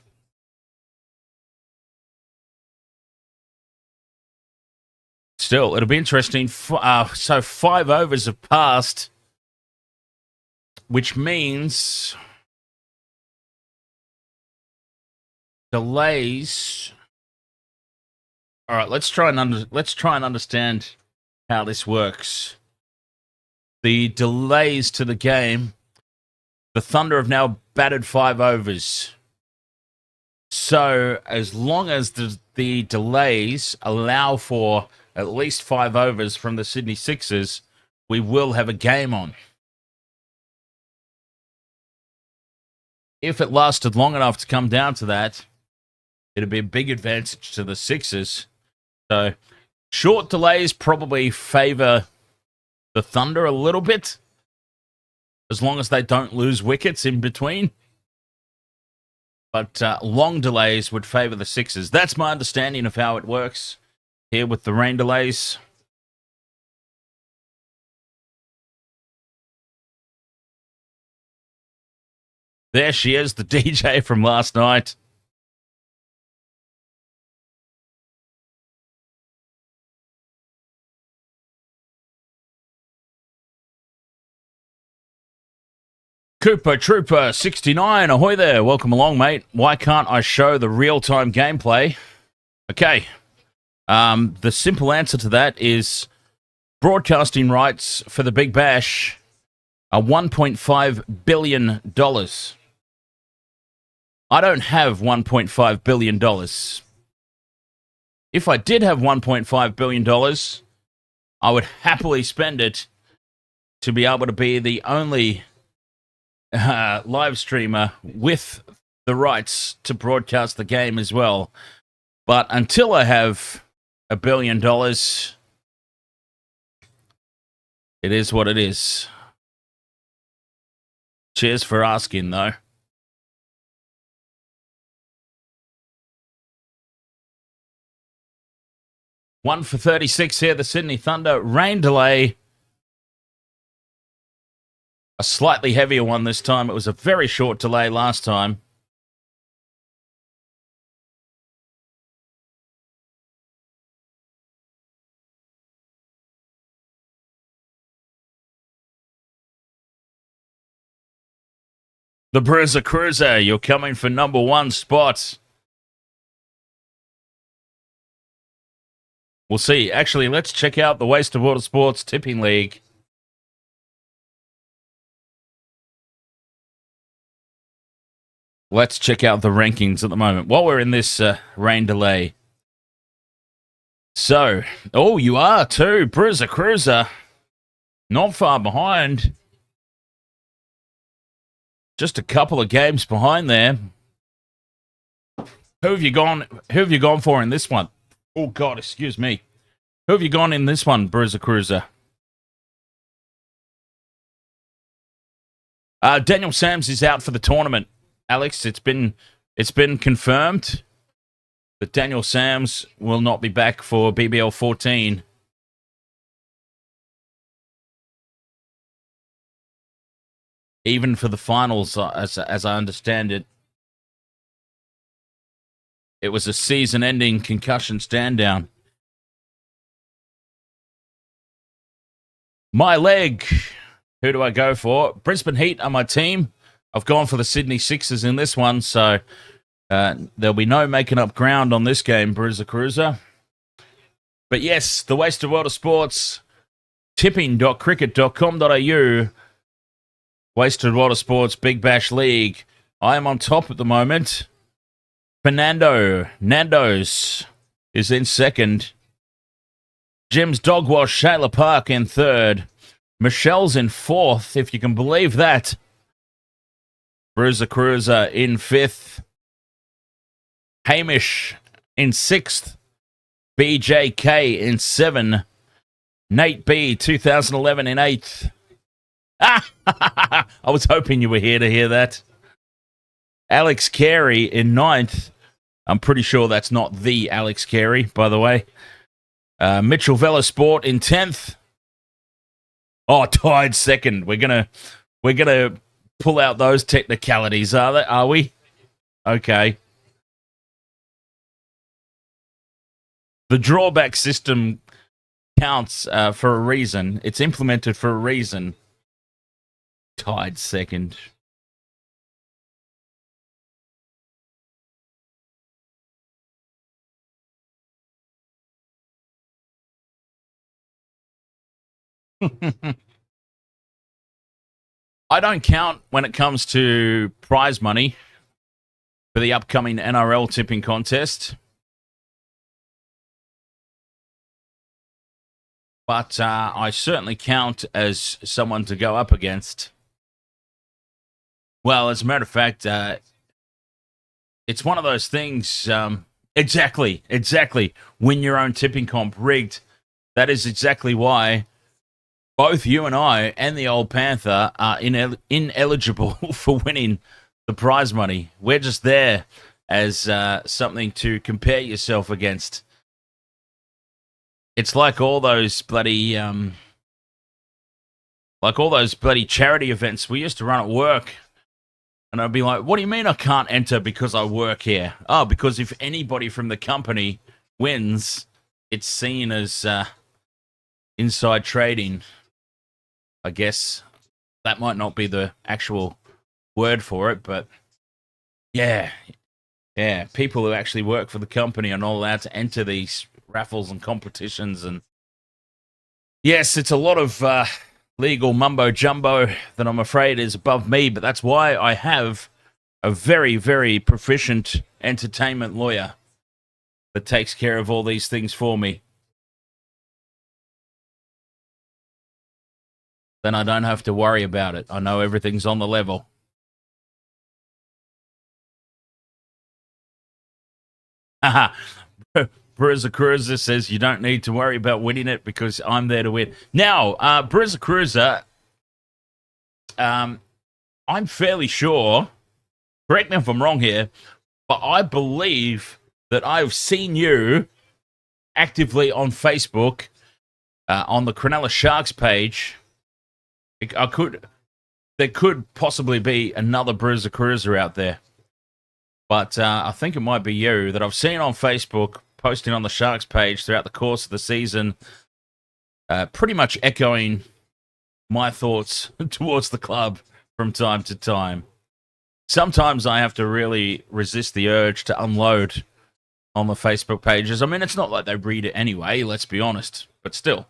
Still, it'll be interesting. So 5 overs have passed, which means delays. All right, let's try and understand how this works. The delays to the game. The Thunder have now batted 5 overs. So as long as the delays allow for at least 5 overs from the Sydney Sixers, we will have a game on. If it lasted long enough to come down to that, it'd be a big advantage to the Sixers. So short delays probably favor the Thunder a little bit, as long as they don't lose wickets in between. But long delays would favor the Sixers. That's my understanding of how it works here with the rain delays. There she is, the DJ from last night. Cooper Trooper 69, ahoy there. Welcome along, mate. Why can't I show the real-time gameplay? Okay. The simple answer to that is broadcasting rights for the Big Bash are $1.5 billion. I don't have $1.5 billion. If I did have $1.5 billion, I would happily spend it to be able to be the only live streamer with the rights to broadcast the game as well. But until I have $1 billion, it is what it is. Cheers for asking, though. One for 36 here, the Sydney Thunder. Rain delay. A slightly heavier one this time. It was a very short delay last time. The Bruiser Cruiser, you're coming for number 1 spot. We'll see. Actually, let's check out the Waste of Water Sports Tipping League. Let's check out the rankings at the moment while we're in this rain delay. So, oh, you are too. Bruiser Cruiser, not far behind. Just a couple of games behind there. Who have you gone for in this one? Oh, God, excuse me. Who have you gone in this one, Bruiser Cruiser? Daniel Sams is out for the tournament. Alex, it's been confirmed that Daniel Sams will not be back for BBL 14. Even for the finals, as I understand it. It was a season-ending concussion stand-down. My leg. Who do I go for? Brisbane Heat are my team. I've gone for the Sydney Sixers in this one, so there'll be no making up ground on this game, Bruiser Cruiser. But yes, the Wasted World of Sports, tipping.cricket.com.au, Wasted World of Sports Big Bash League. I am on top at the moment. Nando's is in second. Jim's Dogwash, Shayla Park in third. Michelle's in fourth, if you can believe that. Bruiser Cruiser in fifth. Hamish in sixth. BJK in seven. Nate B, 2011 in eighth. I was hoping you were here to hear that. Alex Carey in ninth. I'm pretty sure that's not the Alex Carey, by the way. Mitchell Velosport in 10th. Oh, tied second. We're gonna pull out those technicalities, are we? Okay. The drawback system counts for a reason. It's implemented for a reason. Tied second. I don't count when it comes to prize money for the upcoming NRL tipping contest. But I certainly count as someone to go up against. Well, as a matter of fact, it's one of those things. Exactly. Win your own tipping comp rigged. That is exactly why both you and I and the old Panther are ineligible for winning the prize money. We're just there as something to compare yourself against. It's like all those bloody charity events we used to run at work. And I'd be like, what do you mean I can't enter because I work here? Oh, because if anybody from the company wins, it's seen as inside trading. I guess that might not be the actual word for it, but yeah, people who actually work for the company are not allowed to enter these raffles and competitions. And yes, it's a lot of legal mumbo jumbo that I'm afraid is above me, but that's why I have a very, very proficient entertainment lawyer that takes care of all these things for me. Then I don't have to worry about it. I know everything's on the level. Haha. Bruiser Cruiser says you don't need to worry about winning it because I'm there to win. Now, Bruiser Cruiser, I'm fairly sure, correct me if I'm wrong here, but I believe that I've seen you actively on Facebook on the Cronulla Sharks page. There could possibly be another Bruiser Cruiser out there. But I think it might be you that I've seen on Facebook posting on the Sharks page throughout the course of the season, pretty much echoing my thoughts towards the club from time to time. Sometimes I have to really resist the urge to unload on the Facebook pages. I mean, it's not like they read it anyway, let's be honest, but still.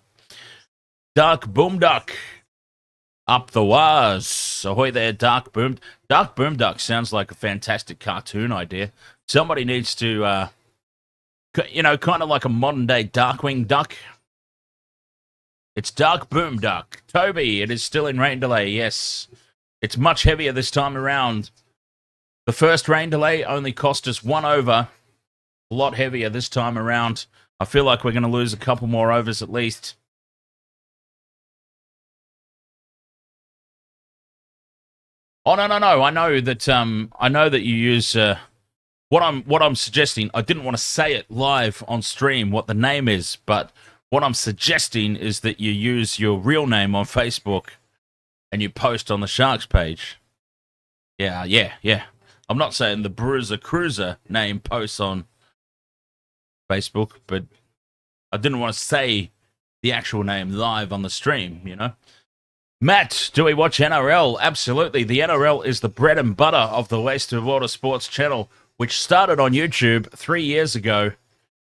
Dark Boomduck Up the waz. Ahoy there, Dark Boom. Dark Boom Duck sounds like a fantastic cartoon idea. Somebody needs to, kind of like a modern day Darkwing Duck. It's Dark Boom Duck. Toby, it is still in rain delay, yes. It's much heavier this time around. The first rain delay only cost us 1 over. A lot heavier this time around. I feel like we're going to lose a couple more overs at least. Oh no! I know that you use what I'm suggesting. I didn't want to say it live on stream what the name is, but what I'm suggesting is that you use your real name on Facebook and you post on the Sharks page. Yeah. I'm not saying the Bruiser Cruiser name posts on Facebook, but I didn't want to say the actual name live on the stream, you know. Matt, do we watch NRL? Absolutely. The NRL is the bread and butter of the Waste of Water Sports channel, which started on YouTube 3 years ago,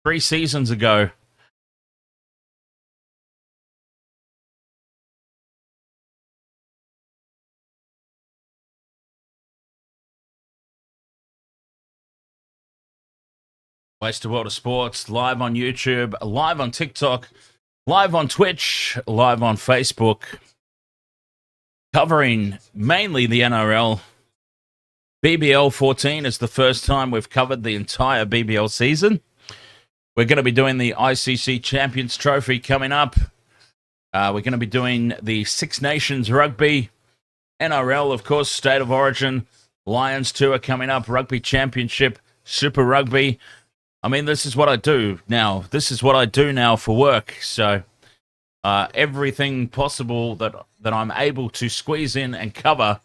3 seasons ago. Waste of Water Sports, live on YouTube, live on TikTok, live on Twitch, live on Facebook. Covering mainly the NRL. BBL 14 is the first time we've covered the entire BBL season. We're going to be doing the ICC Champions Trophy coming up. We're going to be doing the Six Nations Rugby. NRL, of course, State of Origin. Lions Tour coming up. Rugby Championship. Super Rugby. I mean, this is what I do now. This is what I do now for work. So everything possible that I'm able to squeeze in and cover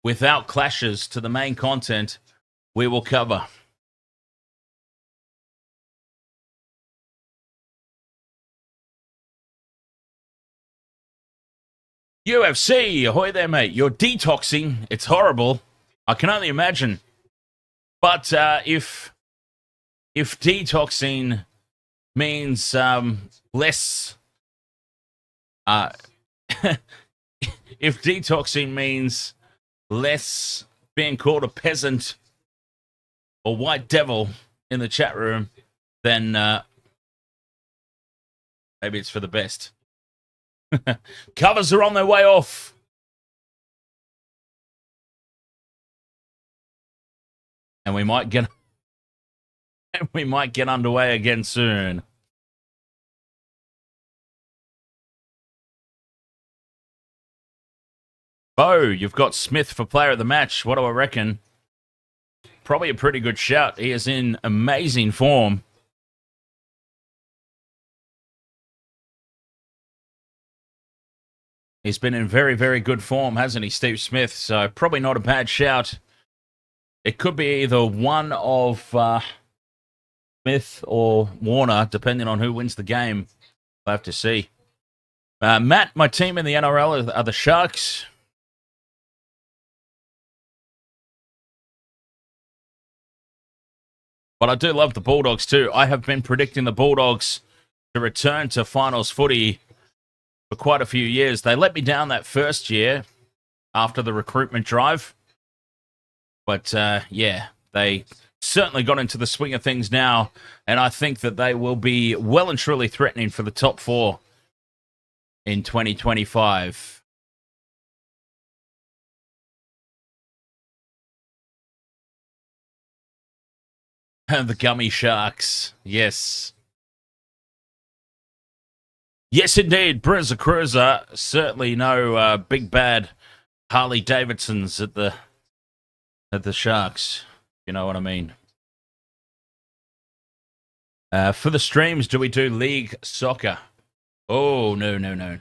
without clashes to the main content, we will cover. UFC, ahoy there, mate. You're detoxing. It's horrible. I can only imagine. But if detoxing means less... if detoxing means less being called a peasant or white devil in the chat room, then maybe it's for the best. Covers are on their way off. And we might get underway again soon. Bo, you've got Smith for player of the match. What do I reckon? Probably a pretty good shout. He is in amazing form. He's been in very, very good form, hasn't he, Steve Smith? So probably not a bad shout. It could be either one of Smith or Warner, depending on who wins the game. We'll have to see. Matt, my team in the NRL are the Sharks. But I do love the Bulldogs too. I have been predicting the Bulldogs to return to finals footy for quite a few years. They let me down that first year after the recruitment drive. But yeah, they certainly got into the swing of things now. And I think that they will be well and truly threatening for the top 4 in 2025. The Gummy Sharks. Yes. Yes, indeed. Bruiser Cruiser. Certainly no big bad Harley Davidsons at the Sharks. You know what I mean. For the streams, do we do league soccer? Oh, no. No,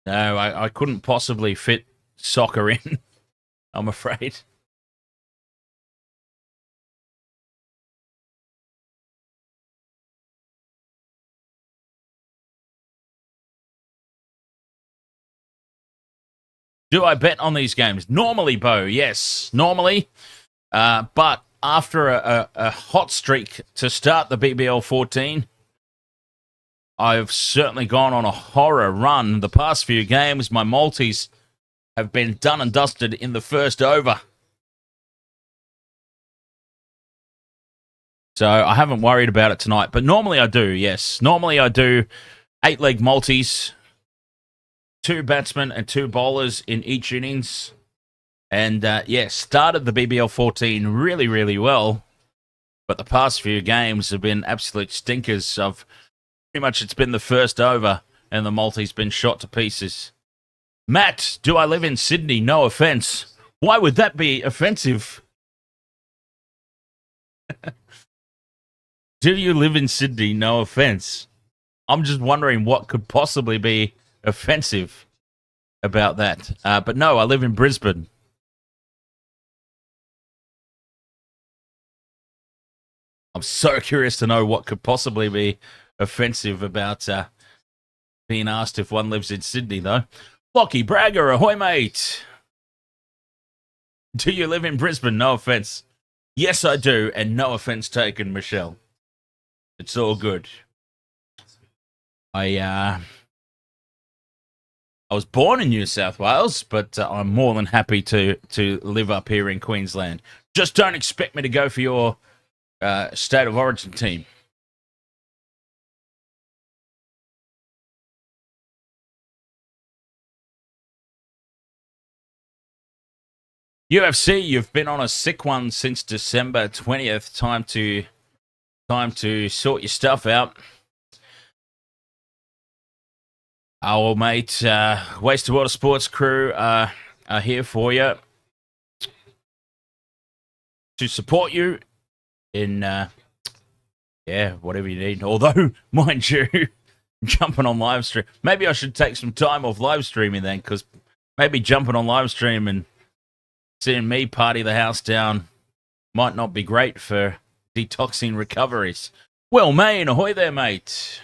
I couldn't possibly fit soccer in, I'm afraid. Do I bet on these games? Normally, Bo, yes. Normally. But after a hot streak to start the BBL 14, I've certainly gone on a horror run. The past few games, my multis have been done and dusted in the first over. So I haven't worried about it tonight. But normally I do, yes. Normally I do 8-leg multis, 2 batsmen and 2 bowlers in each innings. And, started the BBL 14 really, really well. But the past few games have been absolute stinkers. Pretty much it's been the first over and the multi's been shot to pieces. Matt, do I live in Sydney? No offense. Why would that be offensive? Do you live in Sydney? No offense. I'm just wondering what could possibly be offensive about that. But no, I live in Brisbane. I'm so curious to know what could possibly be offensive about being asked if one lives in Sydney, though. Lockie Bragger, ahoy, mate. Do you live in Brisbane? No offense. Yes, I do, and no offense taken, Michelle. It's all good. I was born in New South Wales, but I'm more than happy to live up here in Queensland. Just don't expect me to go for your State of Origin team. UFC, you've been on a sick one since December 20th. Time to sort your stuff out. Our mate, Waste of Water Sports crew are here for you to support you in, whatever you need. Although, mind you, jumping on live stream, maybe I should take some time off live streaming then, because maybe jumping on live stream and seeing me party the house down might not be great for detoxing recoveries. Well, Maine, ahoy there, mate.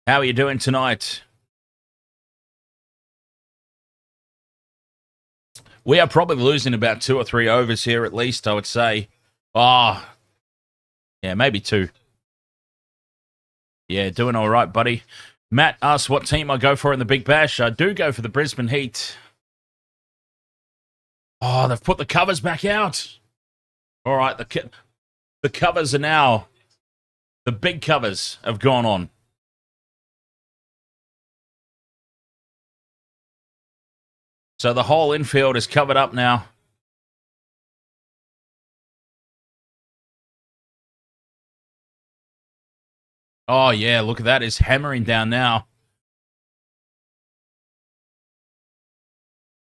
How are you doing tonight? We are probably losing about 2 or 3 overs here at least, I would say. Yeah, maybe 2. Yeah, doing all right, buddy. Matt asks what team I go for in the Big Bash. I do go for the Brisbane Heat. Oh, they've put the covers back out. All right, the covers are now... The big covers have gone on. So the whole infield is covered up now. Oh, yeah, look at that. It's hammering down now.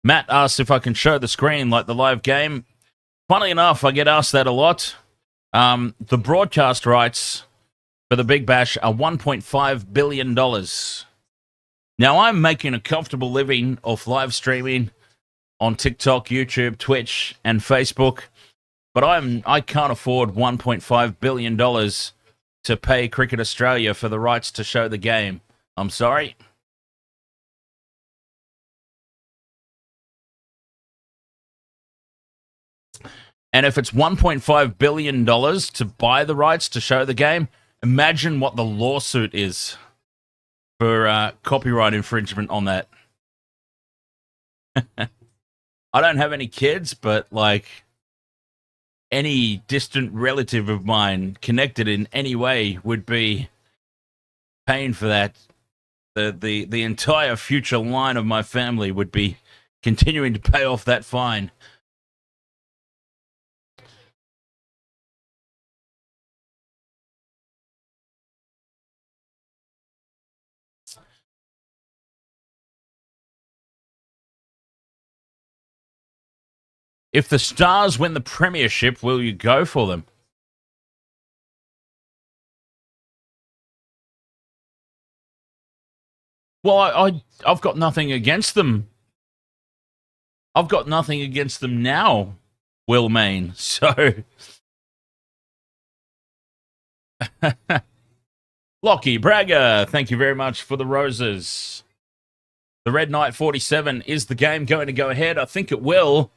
Matt asks if I can show the screen like the live game. Funnily enough, I get asked that a lot. The broadcast rights for the Big Bash are $1.5 billion. Now, I'm making a comfortable living off live streaming on TikTok, YouTube, Twitch, and Facebook, but I can't afford $1.5 billion to pay Cricket Australia for the rights to show the game. I'm sorry. And if it's $1.5 billion to buy the rights to show the game, imagine what the lawsuit is for copyright infringement on that. I don't have any kids, but like any distant relative of mine connected in any way would be paying for that. The entire future line of my family would be continuing to pay off that fine. If the Stars win the premiership, will you go for them? Well, I've got nothing against them. I've got nothing against them now, Will Main. So, Lockie Bragger, thank you very much for the roses. The Red Knight 47, is the game going to go ahead? I think it will.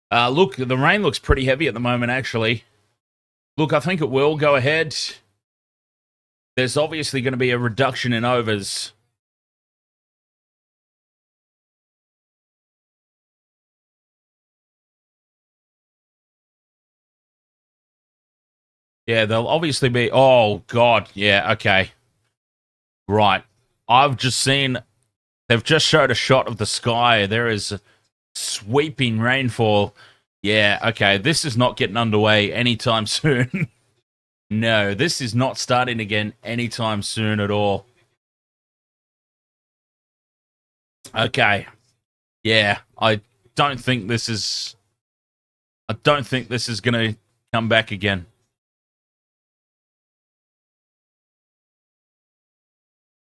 Look, the rain looks pretty heavy at the moment, actually. Look, I think it will go ahead. there's obviously going to be a reduction in overs. Yeah, they'll obviously be... Oh, God. Yeah, okay. Right. I've just seen... They've just showed a shot of the sky. There is sweeping rainfall. Yeah, okay. This is not getting underway anytime soon. No, this is not starting again anytime soon at all. Okay. Yeah, I don't think this is going to come back again.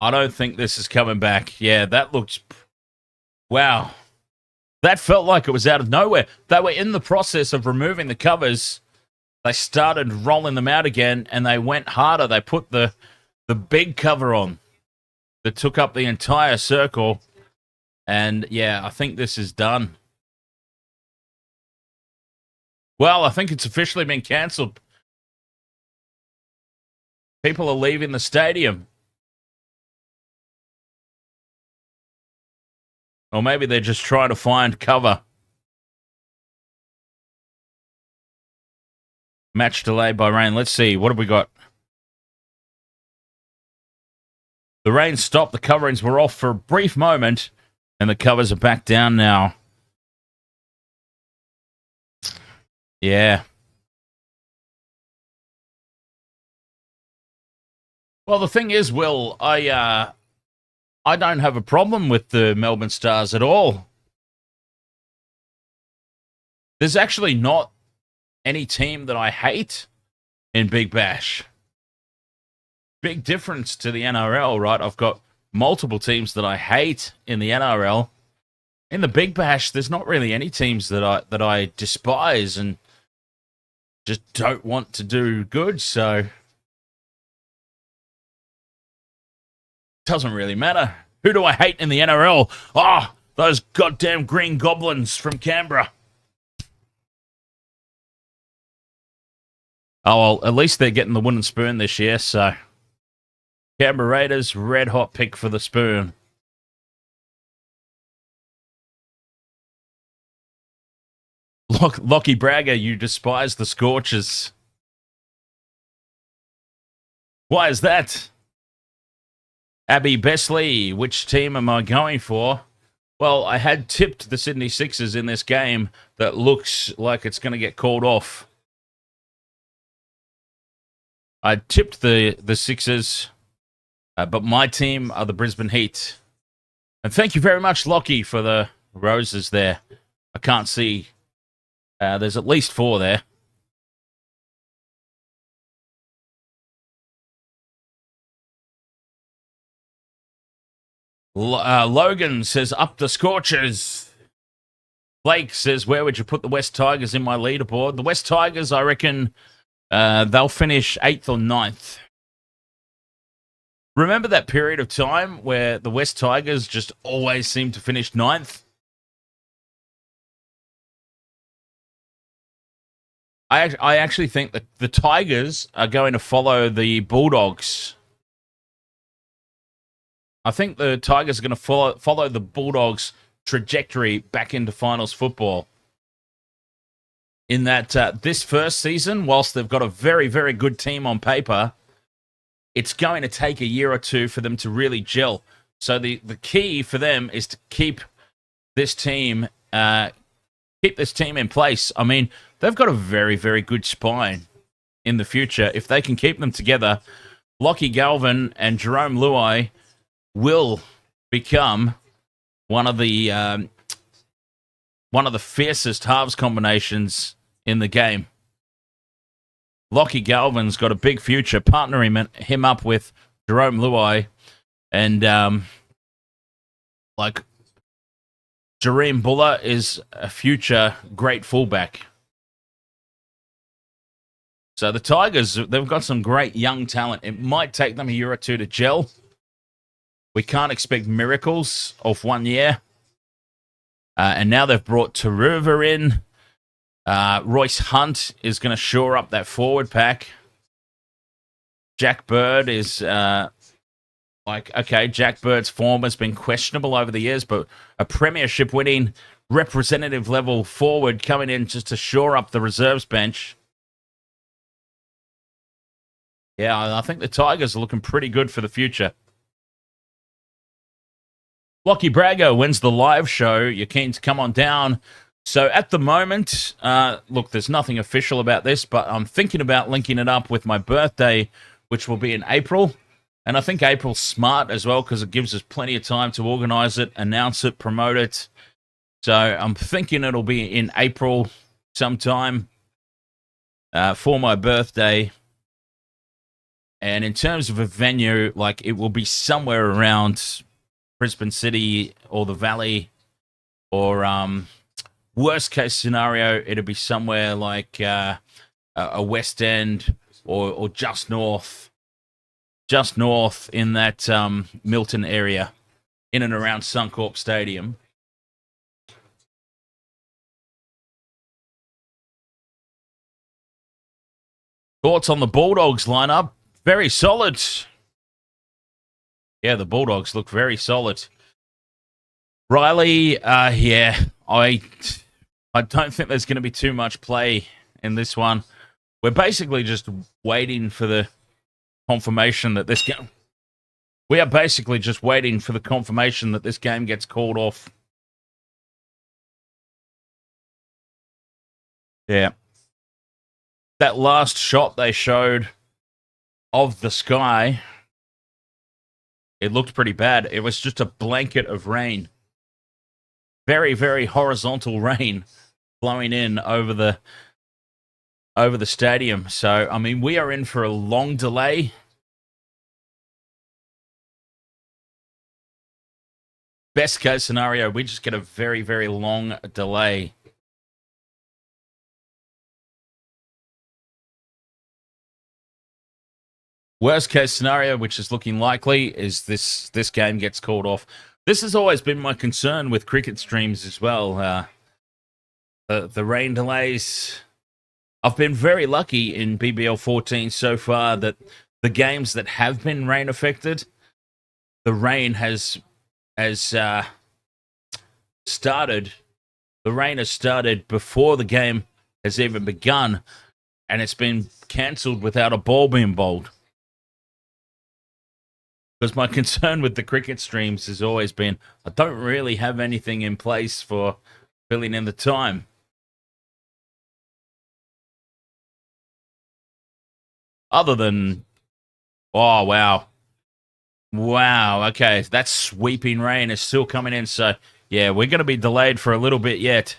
I don't think this is coming back. Yeah, that looks... Wow. That felt like it was out of nowhere. They were in the process of removing the covers. They started rolling them out again, and they went harder. They put the big cover on that took up the entire circle. And, yeah, I think this is done. Well, I think it's officially been cancelled. People are leaving the stadium. Or maybe they're just trying to find cover. Match delayed by rain. Let's see. What have we got? The rain stopped. The coverings were off for a brief moment. And the covers are back down now. Yeah. Well, the thing is, Will, I don't have a problem with the Melbourne Stars at all. There's actually not any team that I hate in Big Bash. Big difference to the NRL, right? I've got multiple teams that I hate in the NRL. In the Big Bash, there's not really any teams that I despise and just don't want to do good, so it doesn't really matter. Who do I hate in the NRL? Oh, those goddamn green goblins from Canberra. Oh, well, at least they're getting the wooden spoon this year, so Canberra Raiders, red hot pick for the spoon. Lockie Bragger, you despise the Scorchers. Why is that? Abby Besley, which team am I going for? Well, I had tipped the Sydney Sixers in this game that looks like it's going to get called off. I tipped the Sixers, but my team are the Brisbane Heat. And thank you very much, Lockie, for the roses there. I can't see. There's at least 4 there. Logan says, up the Scorchers. Blake says, where would you put the West Tigers in my leaderboard? The West Tigers, I reckon, they'll finish 8th or 9th. Remember that period of time where the West Tigers just always seem to finish 9th? I actually think that the Tigers are going to follow the Bulldogs. I think the Tigers are going to follow the Bulldogs' trajectory back into finals football. In that this first season, whilst they've got a very, very good team on paper, it's going to take a year or two for them to really gel. So the key for them is to keep this team in place. I mean, they've got a very, very good spine in the future. If they can keep them together, Lockie Galvin and Jerome Luai will become one of the fiercest halves combinations in the game. Lockie Galvin's got a big future, partnering him up with Jerome Luai, and Jareem Buller is a future great fullback. So the Tigers, they've got some great young talent. It might take them a year or two to gel. We can't expect miracles off 1 year. And now they've brought Taruva in. Royce Hunt is going to shore up that forward pack. Jack Bird is okay, Jack Bird's form has been questionable over the years, but a premiership winning representative level forward coming in just to shore up the reserves bench. Yeah, I think the Tigers are looking pretty good for the future. Lockie Bragger wins the live show. You're keen to come on down. So at the moment, look, there's nothing official about this, but I'm thinking about linking it up with my birthday, which will be in April. And I think April's smart as well because it gives us plenty of time to organize it, announce it, promote it. So I'm thinking it'll be in April sometime for my birthday. And in terms of a venue, like it will be somewhere around Brisbane City or the Valley, or worst case scenario, it'll be somewhere like a West End or just north in that Milton area, in and around Suncorp Stadium. Thoughts on the Bulldogs lineup? Very solid. Yeah, the Bulldogs look very solid. Riley, yeah, I don't think there's going to be too much play in this one. We're basically just waiting for the confirmation that this game... We are basically just waiting for the confirmation that this game gets called off. Yeah. That last shot they showed of the sky, it looked pretty bad. It was just a blanket of rain. Very, very horizontal rain blowing in over the stadium. So, I mean, we are in for a long delay. Best case scenario, we just get a very, very long delay. Worst case scenario, which is looking likely, is this game gets called off. This has always been my concern with cricket streams as well. The rain delays. I've been very lucky in BBL 14 so far that the games that have been rain affected, the rain has started. The rain has started before the game has even begun, and it's been cancelled without a ball being bowled. Because my concern with the cricket streams has always been, I don't really have anything in place for filling in the time. Other than, oh, wow. Wow, okay, that sweeping rain is still coming in, so yeah, we're going to be delayed for a little bit yet.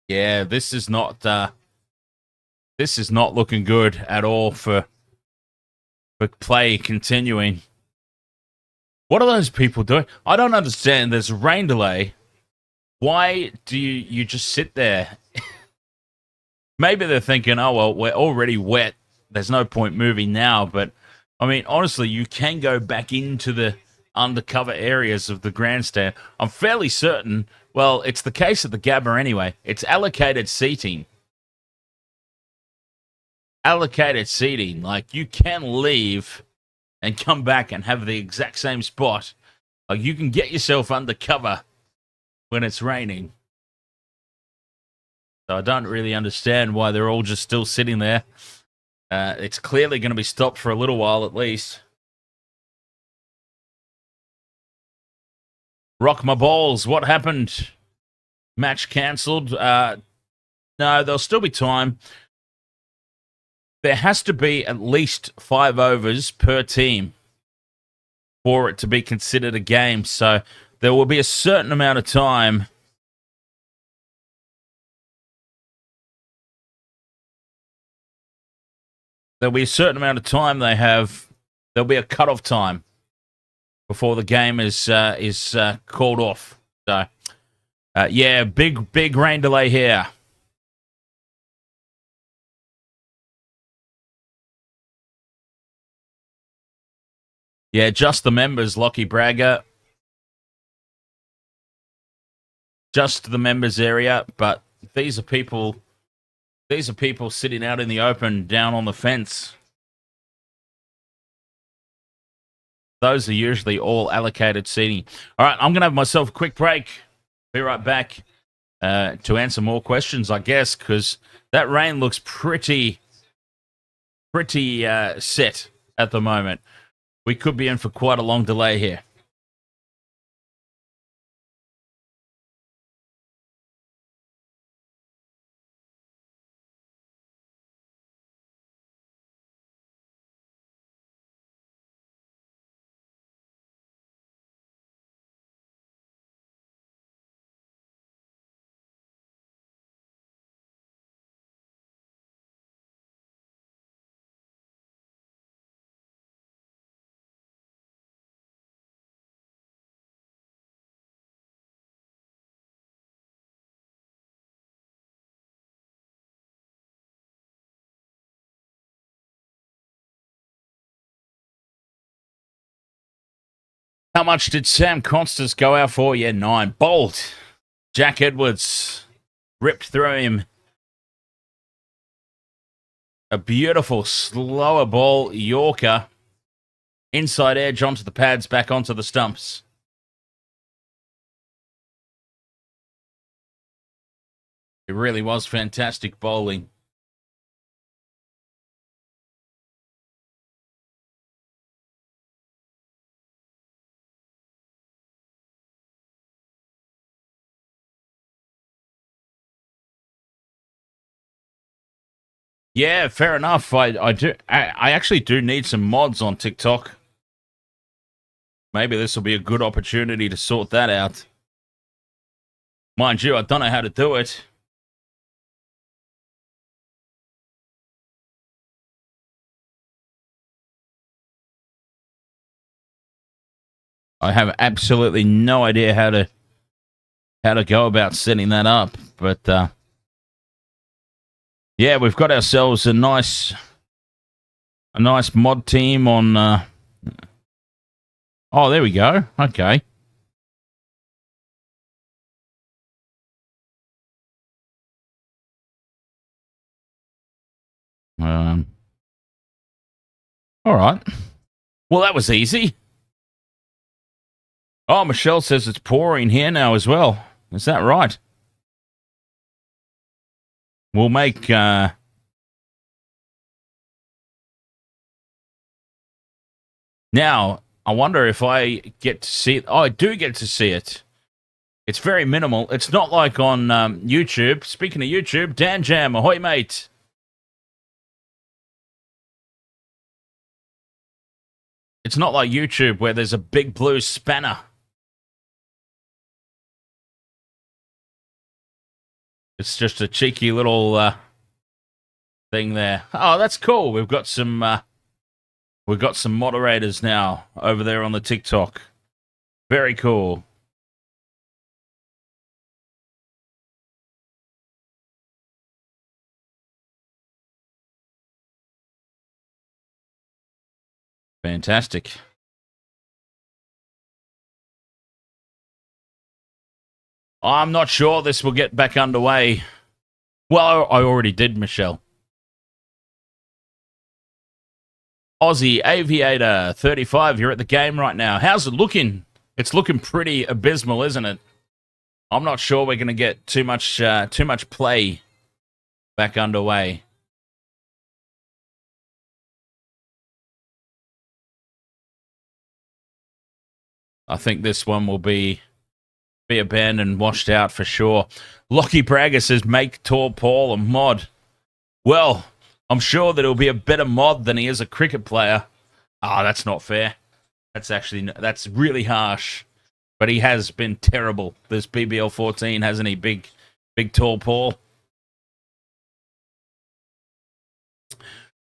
Yeah, this is not looking good at all for play continuing. What are those people doing? I don't understand. There's a rain delay. Why do you just sit there? Maybe they're thinking, oh, well, we're already wet. There's no point moving now. But, I mean, honestly, you can go back into the undercover areas of the grandstand. I'm fairly certain, well, it's the case at the Gabba anyway. It's allocated seating. Allocated seating. Like, you can leave and come back and have the exact same spot. Like, you can get yourself undercover when it's raining. So I don't really understand why they're all just still sitting there. It's clearly going to be stopped for a little while at least. Rock my balls. What happened? Match cancelled. No, there'll still be time. There has to be at least 5 overs per team for it to be considered a game. So there will be a certain amount of time. There'll be a certain amount of time they have. There'll be a cutoff time before the game is called off. So, yeah, big rain delay here. Yeah, just the members, Lockie Bragger. Just the members area, but these are people These are people sitting out in the open down on the fence. Those are usually all allocated seating. All right, I'm going to have myself a quick break. Be right back to answer more questions, I guess, because that rain looks pretty set at the moment. We could be in for quite a long delay here. How much did Sam Konstas go out for? Yeah, 9. Bolt. Jack Edwards ripped through him. A beautiful slower ball, Yorker. Inside edge onto the pads, back onto the stumps. It really was fantastic bowling. Yeah, fair enough. I actually do need some mods on TikTok. Maybe this will be a good opportunity to sort that out. Mind you, I don't know how to do it. I have absolutely no idea how to go about setting that up, but yeah, we've got ourselves a nice mod team on. Oh, there we go. Okay. All right. Well, that was easy. Oh, Michelle says it's pouring here now as well. Is that right? We'll make... Now, I wonder if I get to see it. Oh, I do get to see it. It's very minimal. It's not like on YouTube. Speaking of YouTube, Dan Jam, ahoy, mate. It's not like YouTube where there's a big blue spanner. It's just a cheeky little thing there. Oh, that's cool. We've got some moderators now over there on the TikTok. Very cool. Fantastic. I'm not sure this will get back underway. Well, I already did, Michelle. Aussie Aviator 35, you're at the game right now. How's it looking? It's looking pretty abysmal, isn't it? I'm not sure we're going to get too much play back underway. I think this one will be abandoned, washed out for sure. Lockie Bragger says, make Tall Paul a mod. Well, I'm sure that he'll be a better mod than he is a cricket player. Oh, that's not fair. That's really harsh. But he has been terrible. This BBL 14, hasn't he? Big Tall Paul.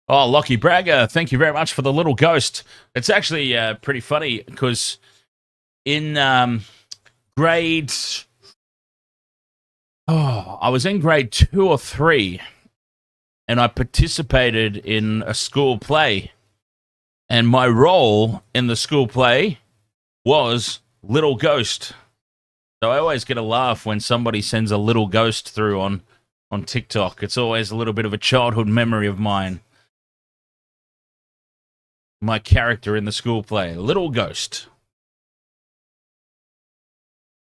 Oh, Lockie Bragger, thank you very much for the little ghost. It's actually pretty funny because in grades... Oh, I was in grade 2 or 3, and I participated in a school play. And my role in the school play was Little Ghost. So I always get a laugh when somebody sends a little ghost through on on TikTok. It's always a little bit of a childhood memory of mine. My character in the school play, Little Ghost.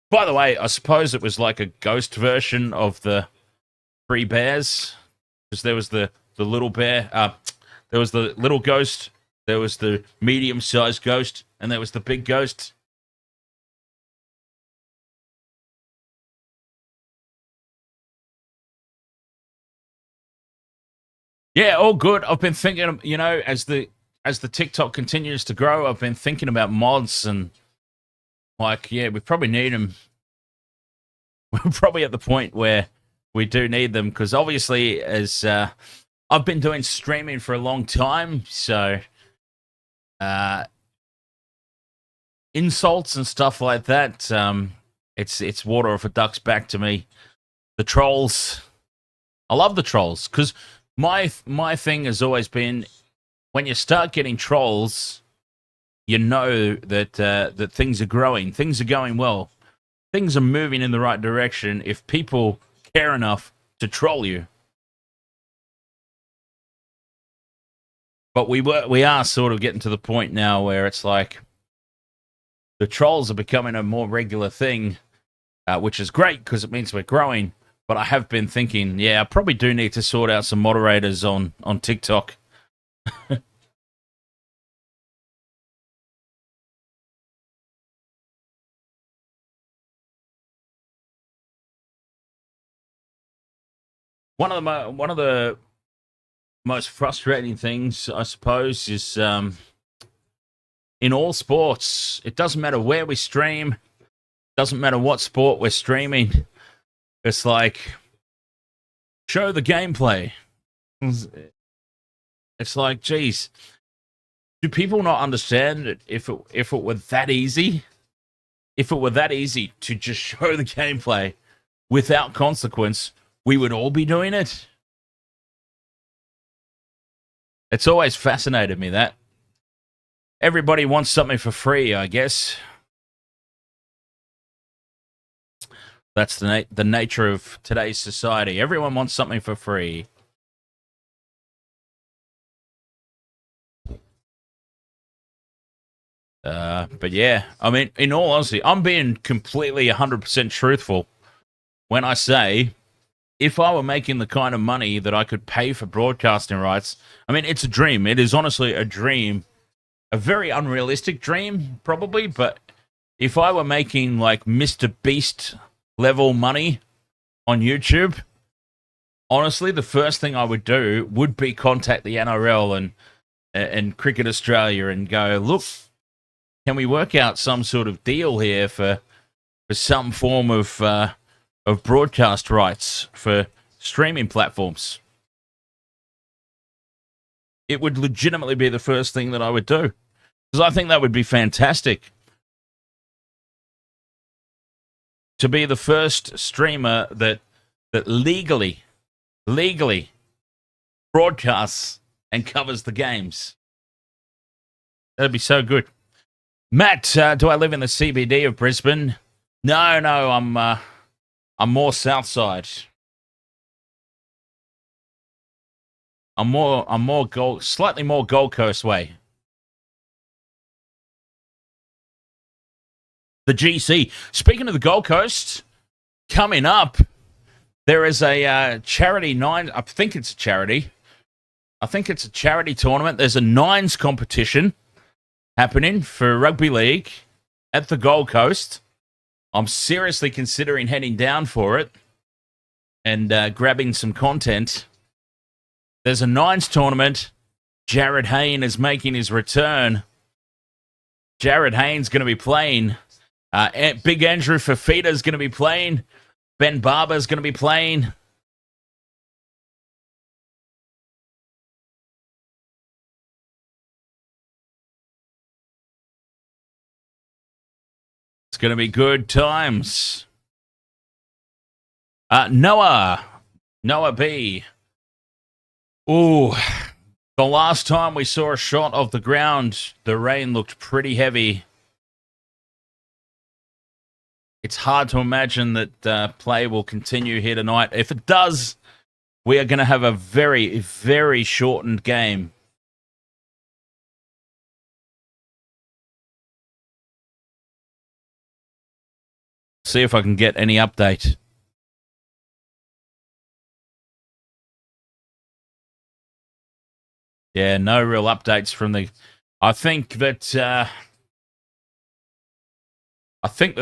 By the way, I suppose it was like a ghost version of the Three Bears, because there was the little bear, there was the little ghost, there was the medium-sized ghost, and there was the big ghost. Yeah, all good. I've been thinking, you know, as the TikTok continues to grow, I've been thinking about mods and like, yeah, we probably need them. We're probably at the point where we do need them because obviously, as I've been doing streaming for a long time, so insults and stuff like that, it's water off a duck's back to me. The trolls, I love the trolls because my thing has always been when you start getting trolls, you know that that things are growing, things are going well, things are moving in the right direction if people care enough to troll you. But we are sort of getting to the point now where it's like the trolls are becoming a more regular thing, which is great because it means we're growing. But I have been thinking, yeah, I probably do need to sort out some moderators on TikTok. One of the most frustrating things, I suppose, is in all sports, it doesn't matter where we stream, doesn't matter what sport we're streaming. It's like, show the gameplay. It's like, geez, do people not understand that if it were that easy, if it were that easy to just show the gameplay without consequence, we would all be doing it? It's always fascinated me that. Everybody wants something for free, I guess. That's the nature of today's society. Everyone wants something for free. But yeah, I mean, in all honesty, I'm being completely 100% truthful when I say if I were making the kind of money that I could pay for broadcasting rights, I mean, it's a dream. It is honestly a dream. A very unrealistic dream, probably, but if I were making like Mr. Beast level money on YouTube, honestly, the first thing I would do would be contact the NRL and Cricket Australia and go, look, can we work out some sort of deal here for some form of broadcast rights for streaming platforms? It would legitimately be the first thing that I would do because I think that would be fantastic. To be the first streamer that legally broadcasts and covers the games. That'd be so good. Matt, do I live in the CBD of Brisbane? No, I'm more south side. Slightly more Gold Coast way. The GC. Speaking of the Gold Coast, coming up, there is a charity nine. I think it's a charity. I think it's a charity tournament. There's a nines competition happening for rugby league at the Gold Coast. I'm seriously considering heading down for it and grabbing some content. There's a nines tournament. Jared Hayne is making his return. Jared Hayne's going to be playing. Big Andrew Fafita is going to be playing. Ben Barber is going to be playing. It's going to be good times. Noah B. Ooh, the last time we saw a shot of the ground, the rain looked pretty heavy. it's hard to imagine that play will continue here tonight. If it does, we are going to have a very, very shortened game. See if I can get any update. Yeah, no real updates from the... I think that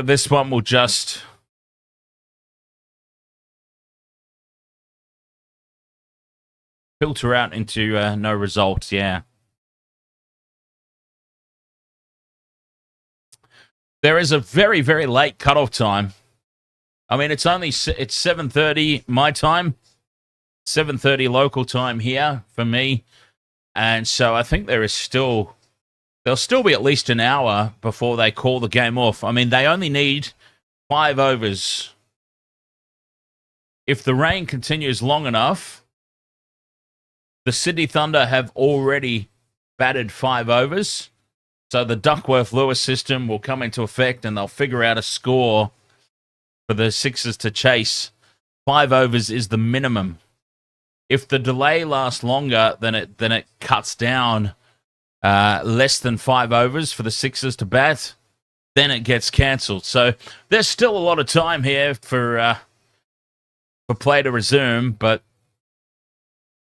this one will just... filter out into no results, yeah. There is a very, very late cutoff time. I mean, it's 7:30 my time, 7:30 local time here for me, and so I think there'll still be at least an hour before they call the game off. I mean, they only need 5 overs. If the rain continues long enough, the Sydney Thunder have already batted 5 overs. So the Duckworth-Lewis system will come into effect and they'll figure out a score for the Sixers to chase. 5 overs is the minimum. If the delay lasts longer, then it cuts down less than 5 overs for the Sixers to bat. Then it gets cancelled. So there's still a lot of time here for play to resume, but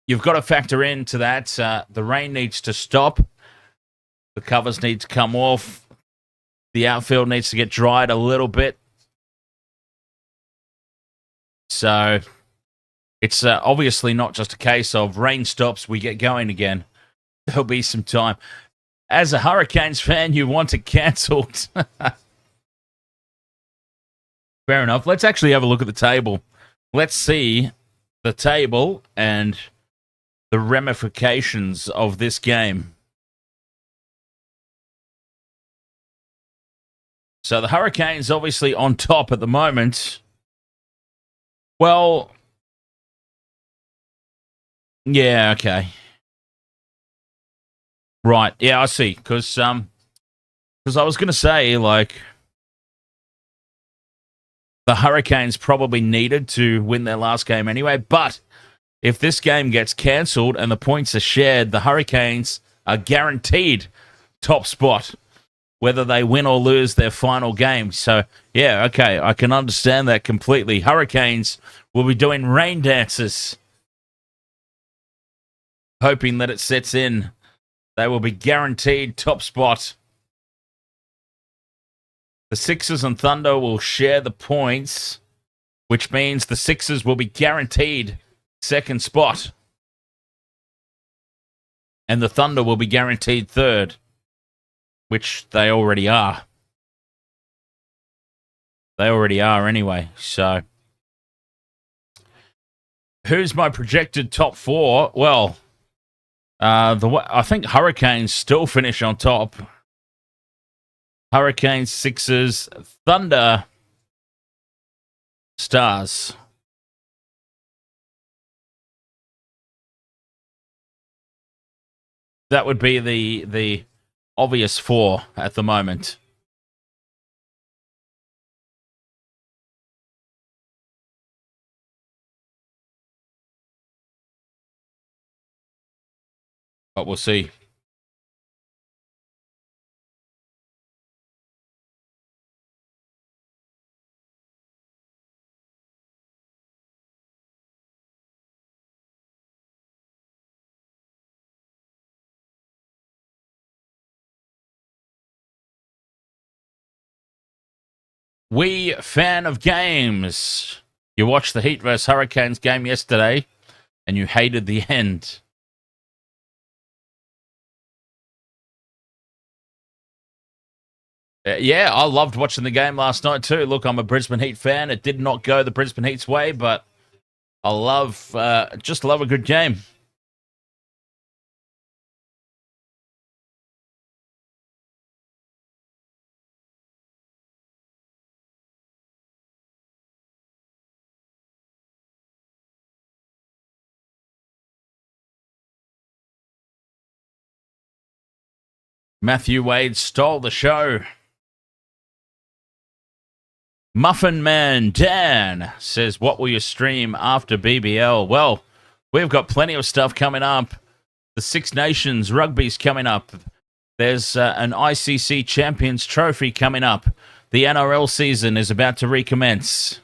you've got to factor into that. The rain needs to stop. The covers need to come off. The outfield needs to get dried a little bit. So it's obviously not just a case of rain stops, we get going again. There'll be some time. As a Hurricanes fan, you want it cancelled. Fair enough. Let's actually have a look at the table. Let's see the table and the ramifications of this game. So the Hurricanes obviously on top at the moment. Well, yeah, okay. Right, yeah, I see. Because I was going to say, like, the Hurricanes probably needed to win their last game anyway, but if this game gets cancelled and the points are shared, the Hurricanes are guaranteed top spot, whether they win or lose their final game. So, yeah, okay, I can understand that completely. Hurricanes will be doing rain dances, hoping that it sets in. They will be guaranteed top spot. The Sixers and Thunder will share the points, which means the Sixers will be guaranteed second spot. And the Thunder will be guaranteed third, which they already are. They already are anyway, so... Who's my projected top 4? Well, I think Hurricanes still finish on top. Hurricanes, Sixers, Thunder, Stars. That would be the obvious 4 at the moment. But we'll see. We fan of games. You watched the Heat vs Hurricanes game yesterday, and you hated the end. Yeah, I loved watching the game last night too. Look, I'm a Brisbane Heat fan. It did not go the Brisbane Heat's way, but I just love a good game. Matthew Wade stole the show. Muffin Man Dan says, what will you stream after BBL? Well, we've got plenty of stuff coming up. The Six Nations rugby's coming up. There's an ICC Champions Trophy coming up. The NRL season is about to recommence.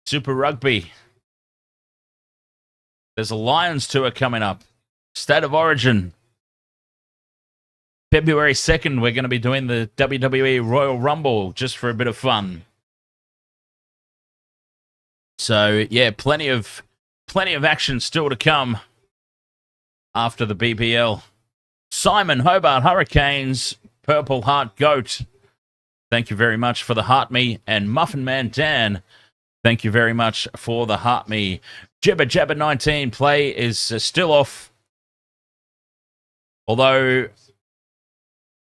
Super Rugby. There's a Lions tour coming up. State of Origin. February 2nd, we're going to be doing the WWE Royal Rumble just for a bit of fun. So, yeah, plenty of action still to come after the BBL. Simon, Hobart Hurricanes, Purple Heart Goat. Thank you very much for the Heart Me. And Muffin Man Dan, thank you very much for the Heart Me. Jabba Jabba 19 play is still off. Although,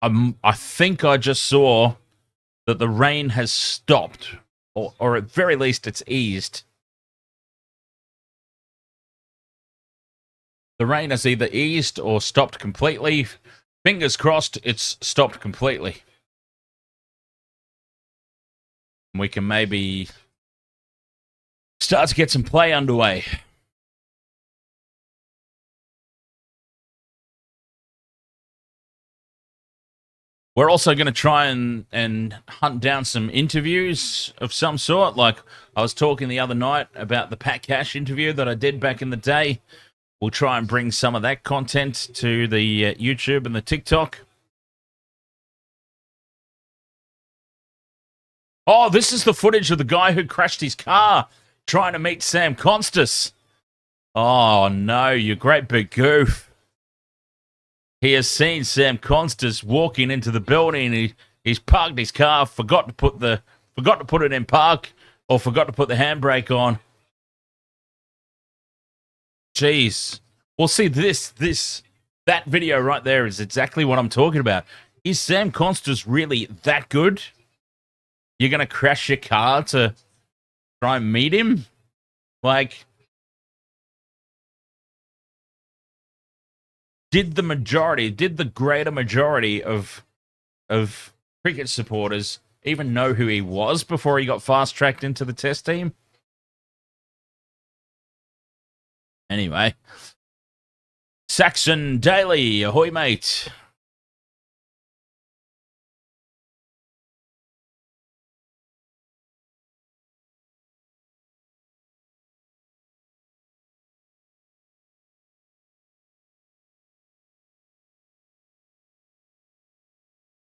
I think I just saw that the rain has stopped. Or at very least, it's eased. The rain has either eased or stopped completely. Fingers crossed it's stopped completely. We can maybe start to get some play underway. We're also going to try and hunt down some interviews of some sort. Like I was talking the other night about the Pat Cash interview that I did back in the day. We'll try and bring some of that content to the YouTube and the TikTok. Oh, this is the footage of the guy who crashed his car trying to meet Sam Konstas. Oh, no, you great big goof. He has seen Sam Konstas walking into the building. He's parked his car, forgot to put it in park, or forgot to put the handbrake on. Jeez. Well, see, that video right there is exactly what I'm talking about. Is Sam Konstas really that good? You're going to crash your car to try and meet him? Like, did the greater majority of cricket supporters even know who he was before he got fast-tracked into the test team? Anyway, Saxon Daily, ahoy, mate.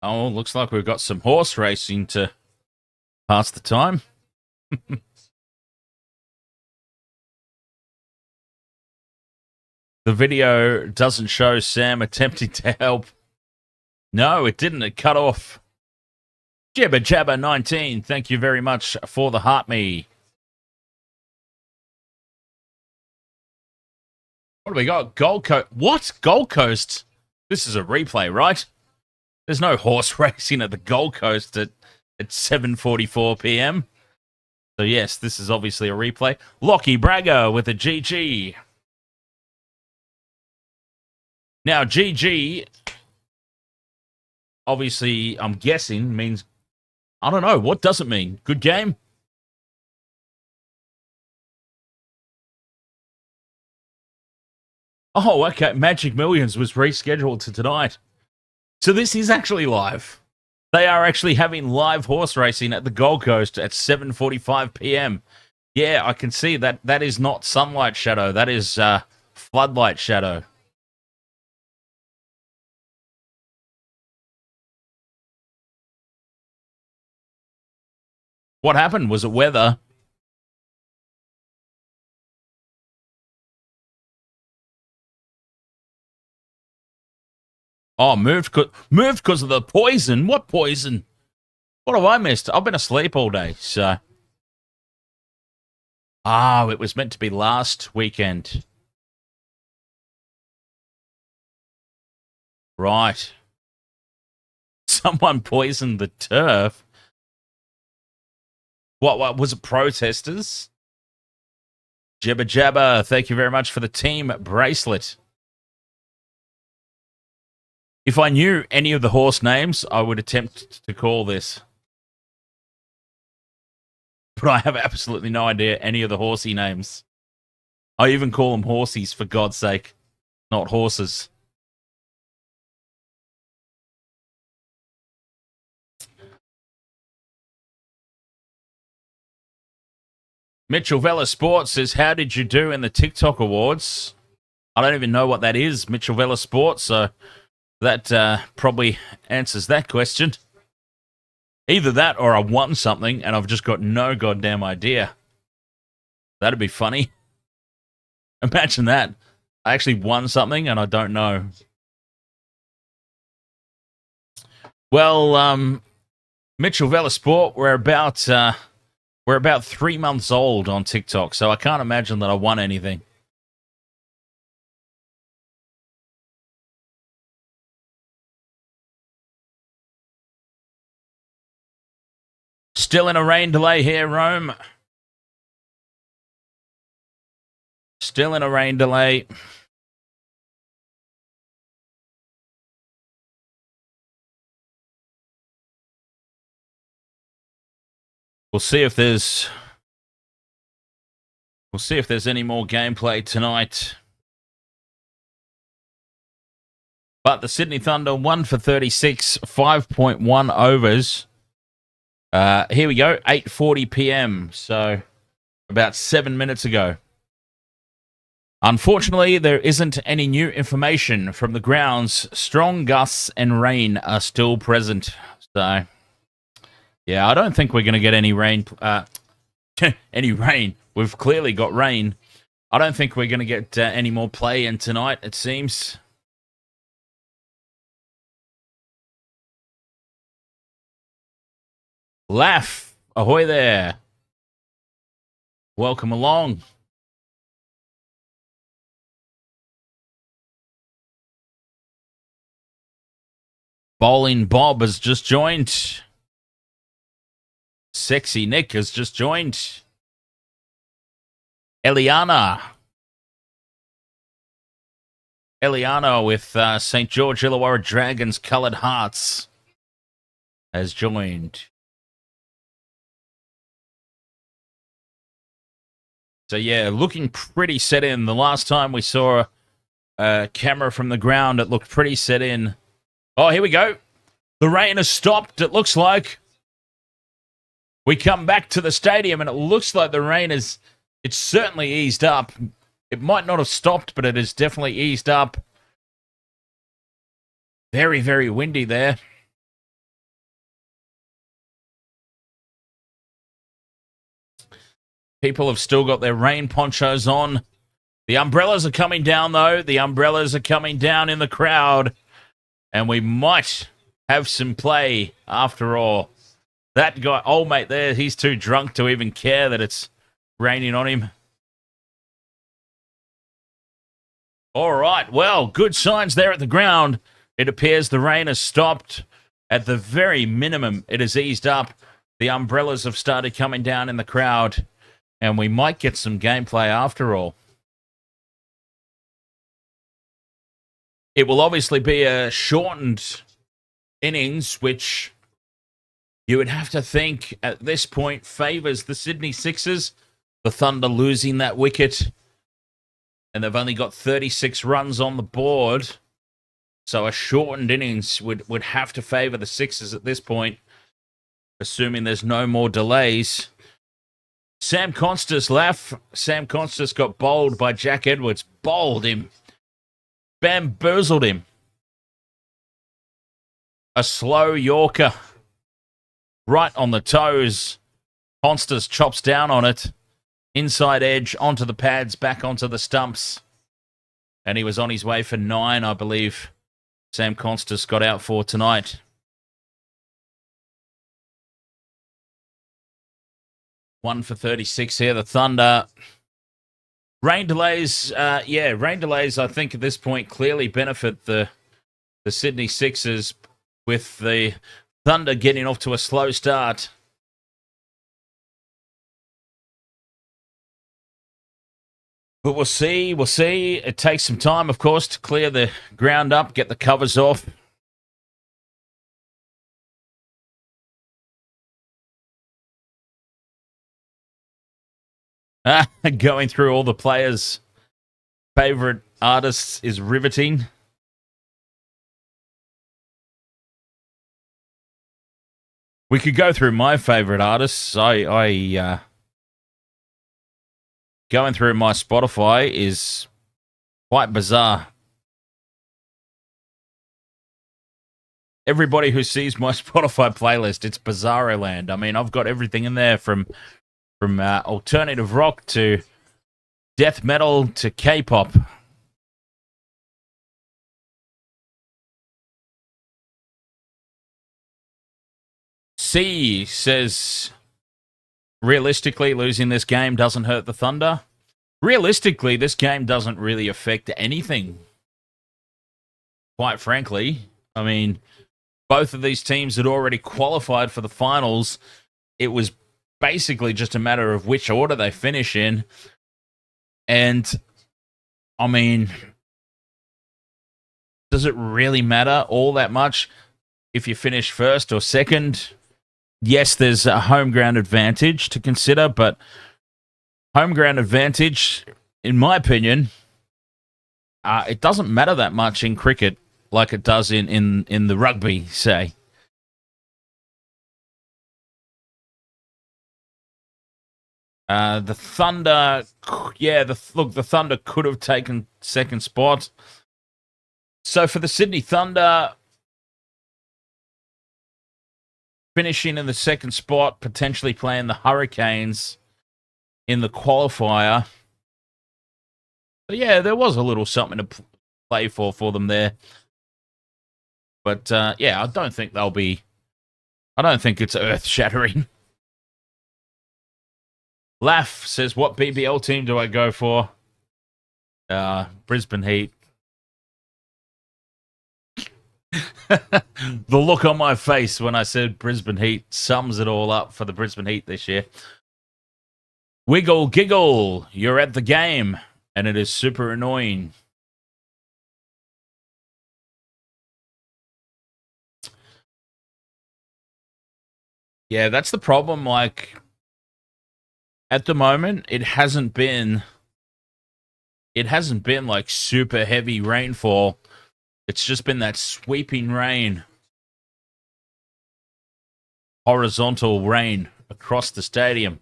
Oh, looks like we've got some horse racing to pass the time. The video doesn't show Sam attempting to help. No, it didn't. It cut off. Jabba Jabba 19, thank you very much for the Heart Me. What do we got? Gold Coast. What? Gold Coast? This is a replay, right? There's no horse racing at the Gold Coast at 7:44 p.m. So yes, this is obviously a replay. Lockie Bragger with a GG. Now, GG, obviously, I'm guessing, means, I don't know, what does it mean? Good game? Oh, okay, Magic Millions was rescheduled to tonight. So this is actually live. They are actually having live horse racing at the Gold Coast at 7:45 p.m. Yeah, I can see that. That is not sunlight shadow. That is floodlight shadow. What happened? Was it weather? Oh, moved because of the poison. What poison? What have I missed? I've been asleep all day, so. Oh, it was meant to be last weekend. Right. Someone poisoned the turf. What was it, protesters? Jabba Jabba, thank you very much for the team bracelet. If I knew any of the horse names, I would attempt to call this. but I have absolutely no idea any of the horsey names. I even call them horsies, for God's sake, not horses. Mitchell Vella Sports says, how did you do in the TikTok Awards? I don't even know what that is, Mitchell Vella Sports, so that probably answers that question. Either that or I won something and I've just got no goddamn idea. That'd be funny. Imagine that. I actually won something and I don't know. Well, Mitchell Vella Sport, we're about 3 months old on TikTok, so I can't imagine that I won anything. Still in a rain delay here, Rome. Still in a rain delay. We'll see if there's any more gameplay tonight. But the Sydney Thunder 1 for 36, 5.1 overs. Here we go, 8:40 p.m. So about 7 minutes ago. Unfortunately, there isn't any new information from the grounds. Strong gusts and rain are still present. So, yeah, I don't think we're going to get any rain. Any rain. We've clearly got rain. I don't think we're going to get any more play in tonight, it seems. Laugh. Ahoy there. Welcome along. Bowling Bob has just joined. Sexy Nick has just joined. Eliana with St. George Illawarra Dragons Coloured Hearts has joined. So, yeah, looking pretty set in. The last time we saw a camera from the ground, it looked pretty set in. Oh, here we go. The rain has stopped, it looks like. We come back to the stadium, and it looks like the rain it's certainly eased up. It might not have stopped, but it has definitely eased up. Very, very windy there. People have still got their rain ponchos on. The umbrellas are coming down, though. The umbrellas are coming down in the crowd. And we might have some play after all. That guy, old mate there, he's too drunk to even care that it's raining on him. All right, well, good signs there at the ground. It appears the rain has stopped. At the very minimum, it has eased up. The umbrellas have started coming down in the crowd. And we might get some gameplay after all. It will obviously be a shortened innings, which you would have to think at this point favours the Sydney Sixers. The Thunder losing that wicket. And they've only got 36 runs on the board. So a shortened innings would have to favour the Sixers at this point, assuming there's no more delays. Sam Konstas laugh. Sam Konstas got bowled by Jack Edwards. Bowled him. Bamboozled him. A slow Yorker. Right on the toes. Konstas chops down on it. Inside edge, onto the pads, back onto the stumps. And he was on his way for 9, I believe. Sam Konstas got out for tonight. One for 36 here, the Thunder. Rain delays, rain delays, I think, at this point clearly benefit the Sydney Sixers, with the Thunder getting off to a slow start. But we'll see. It takes some time, of course, to clear the ground up, get the covers off. Going through all the players' favorite artists is riveting. We could go through my favorite artists. I going through my Spotify is quite bizarre. Everybody who sees my Spotify playlist, it's bizarro land. I mean, I've got everything in there from alternative rock to death metal to K-pop. C says, realistically, losing this game doesn't hurt the Thunder. Realistically, this game doesn't really affect anything. Quite frankly, I mean, both of these teams had already qualified for the finals. It was basically just a matter of which order they finish in. And, I mean, does it really matter all that much if you finish first or second? Yes, there's a home ground advantage to consider, but home ground advantage, in my opinion, it doesn't matter that much in cricket like it does in the rugby, say. The Thunder, the Thunder could have taken second spot. So for the Sydney Thunder, finishing in the second spot, potentially playing the Hurricanes in the qualifier. But yeah, there was a little something to play for them there. But I don't think it's earth-shattering. Laugh says, what BBL team do I go for? Brisbane Heat. The look on my face when I said Brisbane Heat sums it all up for the Brisbane Heat this year. Wiggle giggle, you're at the game, and it is super annoying. Yeah, that's the problem. Like, at the moment, it hasn't been like super heavy rainfall. It's just been that sweeping rain. Horizontal rain across the stadium.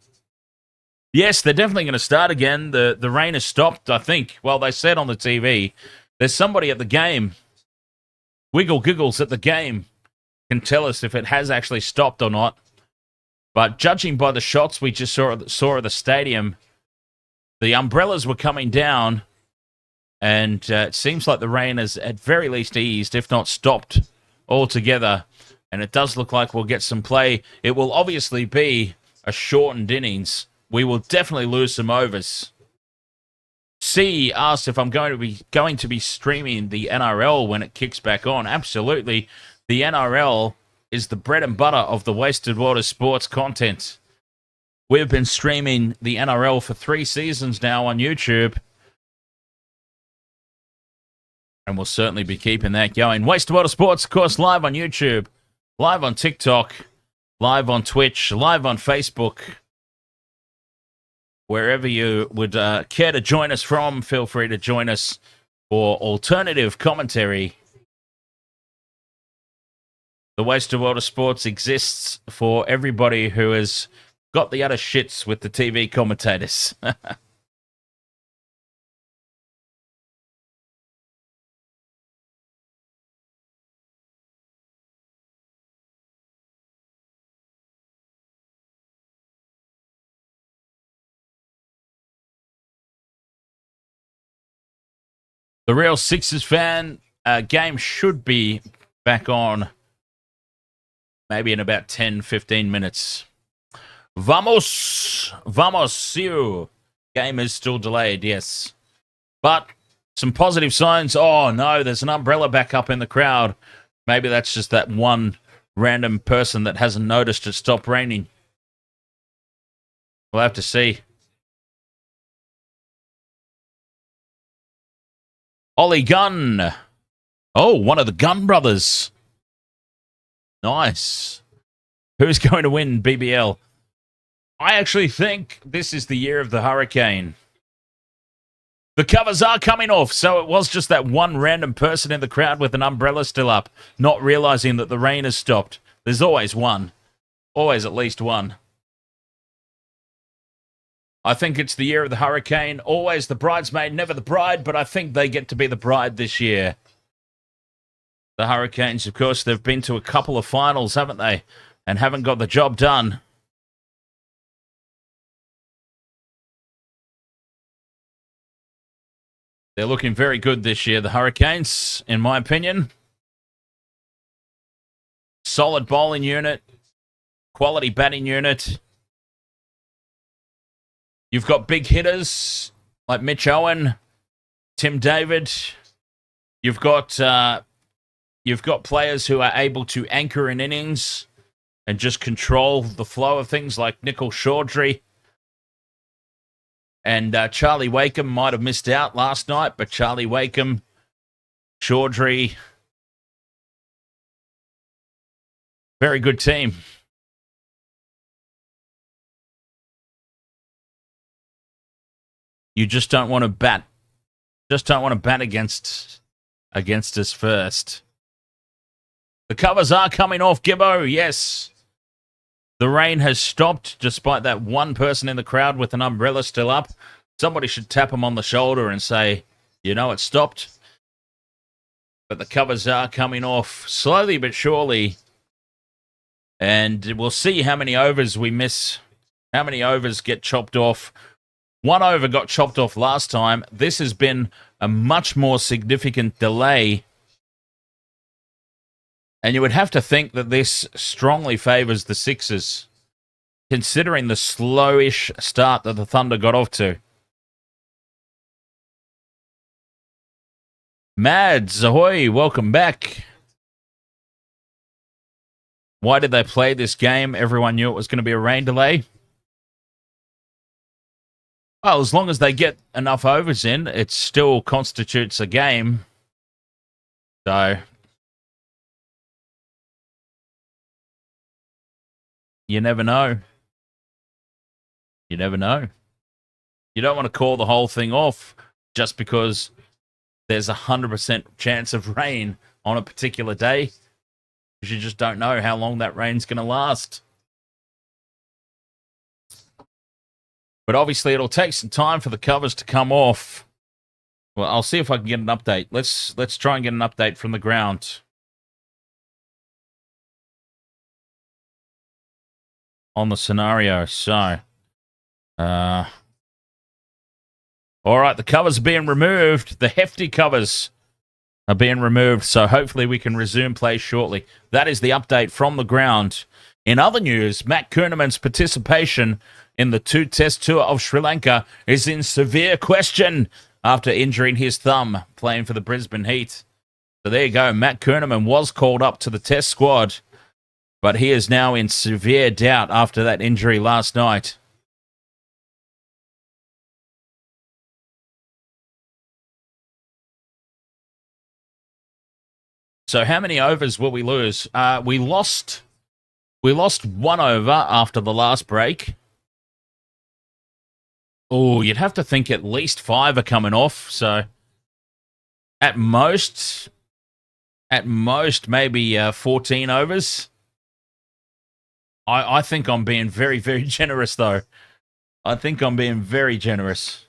Yes, they're definitely going to start again. The rain has stopped, I think. Well, they said on the TV. There's somebody at the game. Wiggle Giggles at the game can tell us if it has actually stopped or not. But judging by the shots we just saw at the stadium, the umbrellas were coming down, and it seems like the rain has at very least eased, if not stopped altogether. And it does look like we'll get some play. It will obviously be a shortened innings. We will definitely lose some overs. C asked if I'm going to be streaming the NRL when it kicks back on. Absolutely. The NRL is the bread and butter of the Wasted Water Sports content. We've been streaming the NRL for 3 seasons now on YouTube. And we'll certainly be keeping that going. Wasted Water Sports, of course, live on YouTube, live on TikTok, live on Twitch, live on Facebook. Wherever you would care to join us from, feel free to join us for alternative commentary. The Wasted Water Sports exists for everybody who has got the utter shits with the TV commentators. The real Sixers fan game should be back on maybe in about 10-15 minutes. Vamos! Vamos, you! Game is still delayed, yes. But some positive signs. Oh, no, there's an umbrella back up in the crowd. Maybe that's just that one random person that hasn't noticed it stopped raining. We'll have to see. Ollie Gunn. Oh, one of the Gunn brothers. Nice. Who's going to win BBL? I actually think this is the year of the hurricane. The covers are coming off, so it was just that one random person in the crowd with an umbrella still up, not realizing that the rain has stopped. There's always one. Always at least one. I think it's the year of the hurricane. Always the bridesmaid, never the bride, but I think they get to be the bride this year. The Hurricanes, of course, they've been to a couple of finals, haven't they? And haven't got the job done. They're looking very good this year, the Hurricanes, in my opinion. Solid bowling unit. Quality batting unit. You've got big hitters like Mitch Owen, Tim David. You've got players who are able to anchor in innings and just control the flow of things like Nicol Chaudhry. And Charlie Wakeham might have missed out last night, but Charlie Wakeham, Chaudhry, very good team. You just don't want to bat. Just don't want to bat against us first. The covers are coming off, Gibbo, yes. The rain has stopped, despite that one person in the crowd with an umbrella still up. Somebody should tap him on the shoulder and say, you know, it stopped. But the covers are coming off slowly but surely. And we'll see how many overs we miss, how many overs get chopped off. One over got chopped off last time. This has been a much more significant delay. And you would have to think that this strongly favours the Sixers, considering the slowish start that the Thunder got off to. Mads, ahoy, welcome back. Why did they play this game? Everyone knew it was going to be a rain delay. Well, as long as they get enough overs in, it still constitutes a game. So you never know. You never know. You don't want to call the whole thing off just because there's 100% chance of rain on a particular day, because you just don't know how long that rain's going to last. But obviously it'll take some time for the covers to come off. Well, I'll see if I can get an update. Let's try and get an update from the ground. On the scenario, so all right, the covers are being removed. The hefty covers are being removed, so hopefully we can resume play shortly. That is the update from the ground. In other news, Matt Kuhneman's participation in the 2-test tour of Sri Lanka is in severe question after injuring his thumb playing for the Brisbane Heat. So there you go. Matt Kuhneman was called up to the test squad, but he is now in severe doubt after that injury last night. So how many overs will we lose? We lost 1 over after the last break. Oh, you'd have to think at least 5 are coming off. So at most maybe 14 overs. I think I'm being very, very generous, though. I think I'm being very generous.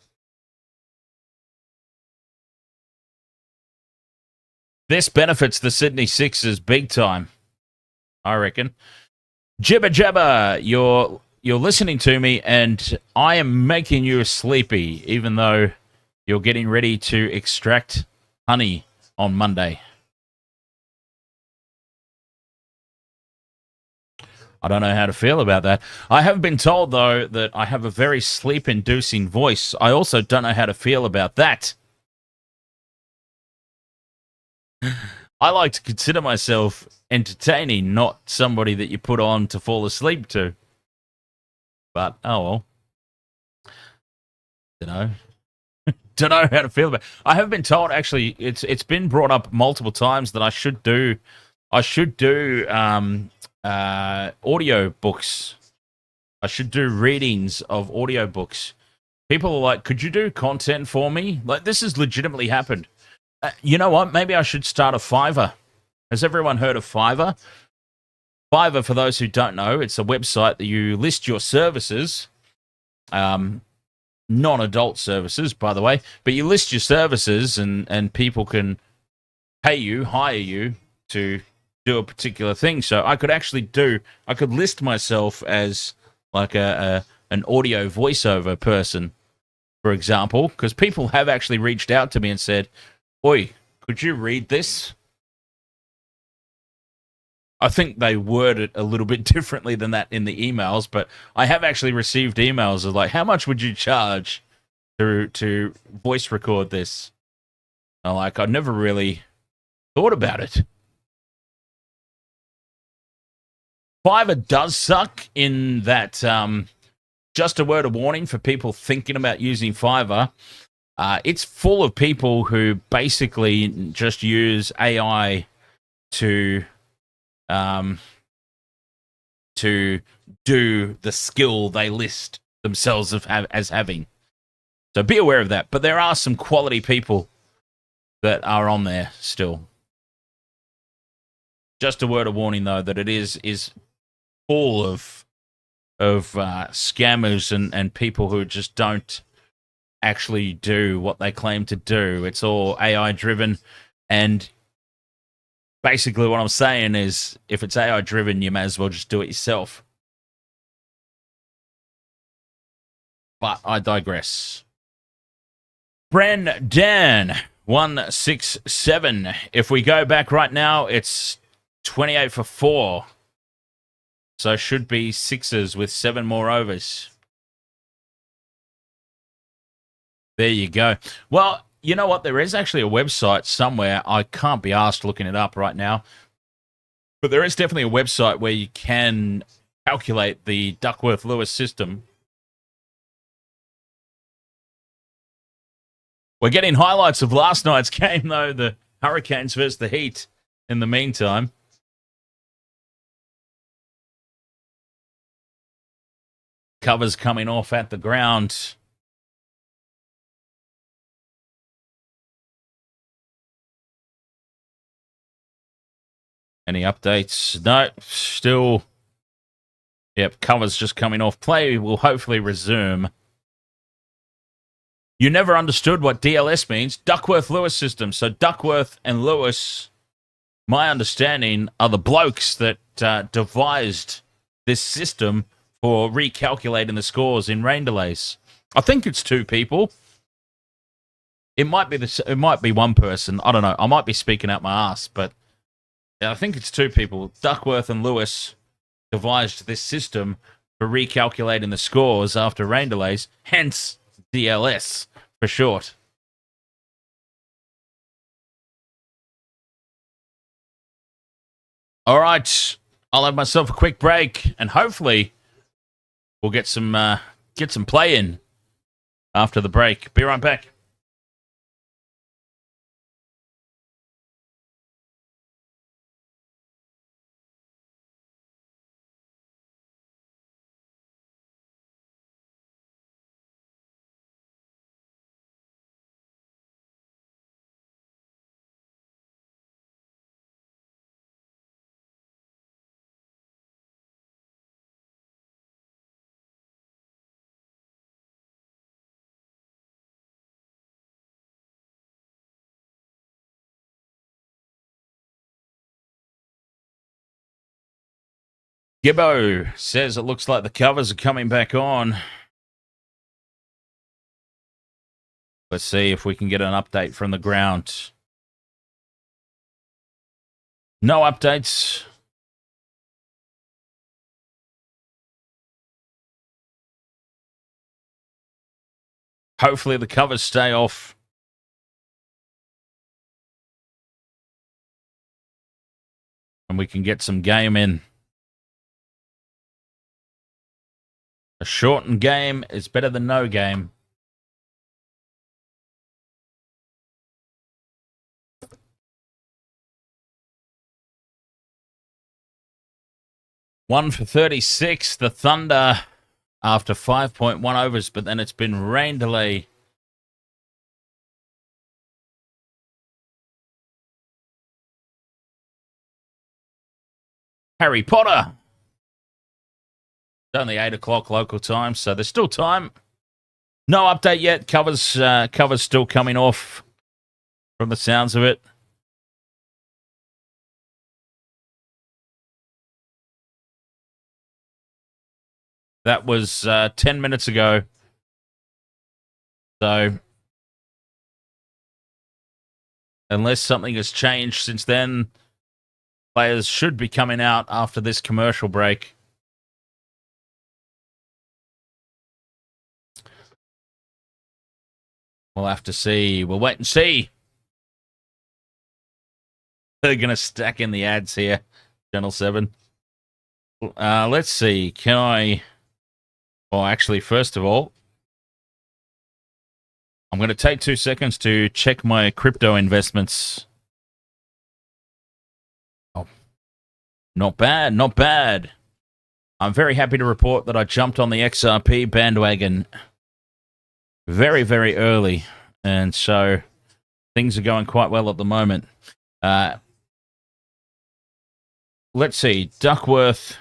This benefits the Sydney Sixers big time, I reckon. Jibber Jabber, you're listening to me, and I am making you sleepy, even though you're getting ready to extract honey on Monday. I don't know how to feel about that. I have been told, though, that I have a very sleep-inducing voice. I also don't know how to feel about that. I like to consider myself entertaining, not somebody that you put on to fall asleep to. But, oh well. Don't know how to feel about it. I have been told, actually, it's been brought up multiple times that I should do audio books I should do readings of audiobooks. People are like, could you do content for me? Like, this has legitimately happened. You know what? Maybe I should start a Fiverr. Has everyone heard of Fiverr? Fiverr, for those who don't know, it's a website that you list your services, non-adult services, by the way, but you list your services and people can pay you, hire you to do a particular thing. So I could list myself as like an audio voiceover person, for example, because people have actually reached out to me and said, "Oi, could you read this?" I think they word it a little bit differently than that in the emails, but I have actually received emails of like, how much would you charge to voice record this? And like, I never really thought about it. Fiverr does suck in that, just a word of warning for people thinking about using Fiverr. It's full of people who basically just use AI to do the skill they list themselves as having. So be aware of that. But there are some quality people that are on there still. Just a word of warning, though, that it is full of scammers and people who just don't actually do what they claim to do. It's all AI driven, and basically what I'm saying is, if it's AI driven, you may as well just do it yourself. But I digress. Brendan 167. If we go back right now, it's 28 for 4. So should be sixes with 7 more overs. There you go. Well, you know what? There is actually a website somewhere. I can't be asked looking it up right now. But there is definitely a website where you can calculate the Duckworth-Lewis system. We're getting highlights of last night's game, though, the Hurricanes versus the Heat in the meantime. Covers coming off at the ground. Any updates? No, still. Yep, covers just coming off. Play will hopefully resume. You never understood what DLS means. Duckworth-Lewis system. So Duckworth and Lewis, my understanding, are the blokes that devised this system for recalculating the scores in rain delays. I think it's 2 people. It might be one person. I don't know. I might be speaking out my ass, but yeah, I think it's 2 people. Duckworth and Lewis devised this system for recalculating the scores after rain delays, hence DLS for short. All right, I'll have myself a quick break, and hopefully we'll get some play in after the break. Be right back. Gibbo says it looks like the covers are coming back on. Let's see if we can get an update from the ground. No updates. Hopefully the covers stay off. And we can get some game in. A shortened game is better than no game. One for 36. The Thunder after 5.1 overs, but then it's been rain delay. Harry Potter. It's only 8 o'clock local time, so there's still time. No update yet. Cover's still coming off from the sounds of it. That was 10 minutes ago. So, unless something has changed since then, players should be coming out after this commercial break. We'll have to see. We'll wait and see. They're going to stack in the ads here, Channel 7. Let's see. Can I... Well, actually, first of all, I'm going to take 2 seconds to check my crypto investments. Oh, not bad, not bad. I'm very happy to report that I jumped on the XRP bandwagon very, very early. And so things are going quite well at the moment. Let's see. Duckworth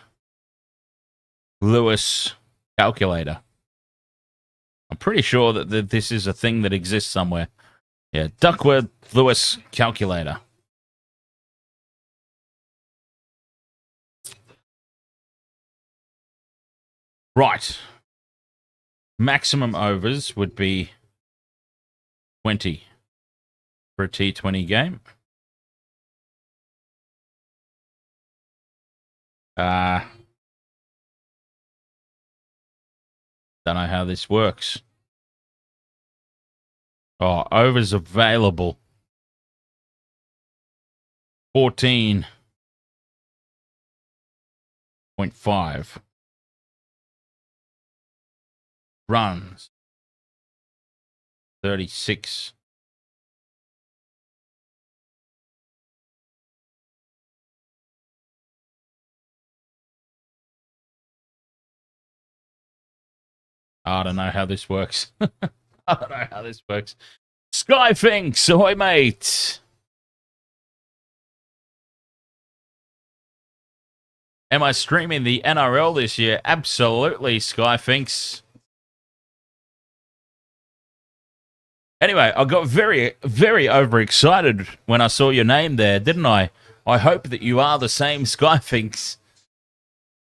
Lewis calculator. I'm pretty sure that this is a thing that exists somewhere. Yeah, Duckworth Lewis calculator. Right. Maximum overs would be 20 for a T20 game. Don't know how this works. Oh, overs available. 14.5. Runs. 36. I don't know how this works. I don't know how this works. Skyfinks, ahoy, mate. Am I streaming the NRL this year? Absolutely, Skyfinks. Anyway, I got very, very overexcited when I saw your name there, didn't I? I hope that you are the same Skyfinks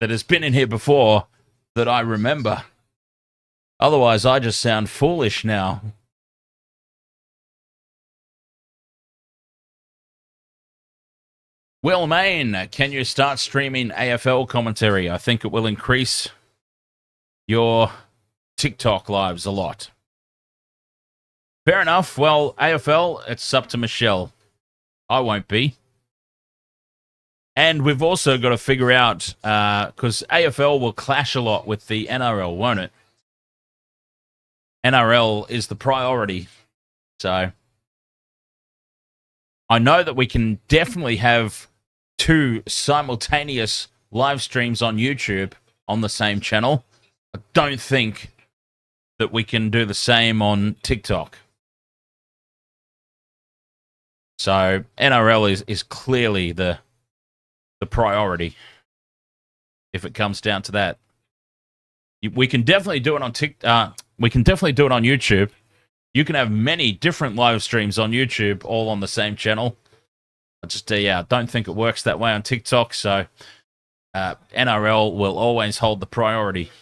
that has been in here before that I remember. Otherwise, I just sound foolish now. Will Main, can you start streaming AFL commentary? I think it will increase your TikTok lives a lot. Fair enough. Well, AFL, it's up to Michelle. I won't be. And we've also got to figure out, because AFL will clash a lot with the NRL, won't it? NRL is the priority. So I know that we can definitely have 2 simultaneous live streams on YouTube on the same channel. I don't think that we can do the same on TikTok. So NRL is clearly the priority if it comes down to that. We can definitely do it on TikTok. We can definitely do it on YouTube. You can have many different live streams on YouTube all on the same channel. I just don't think it works that way on TikTok. So NRL will always hold the priority.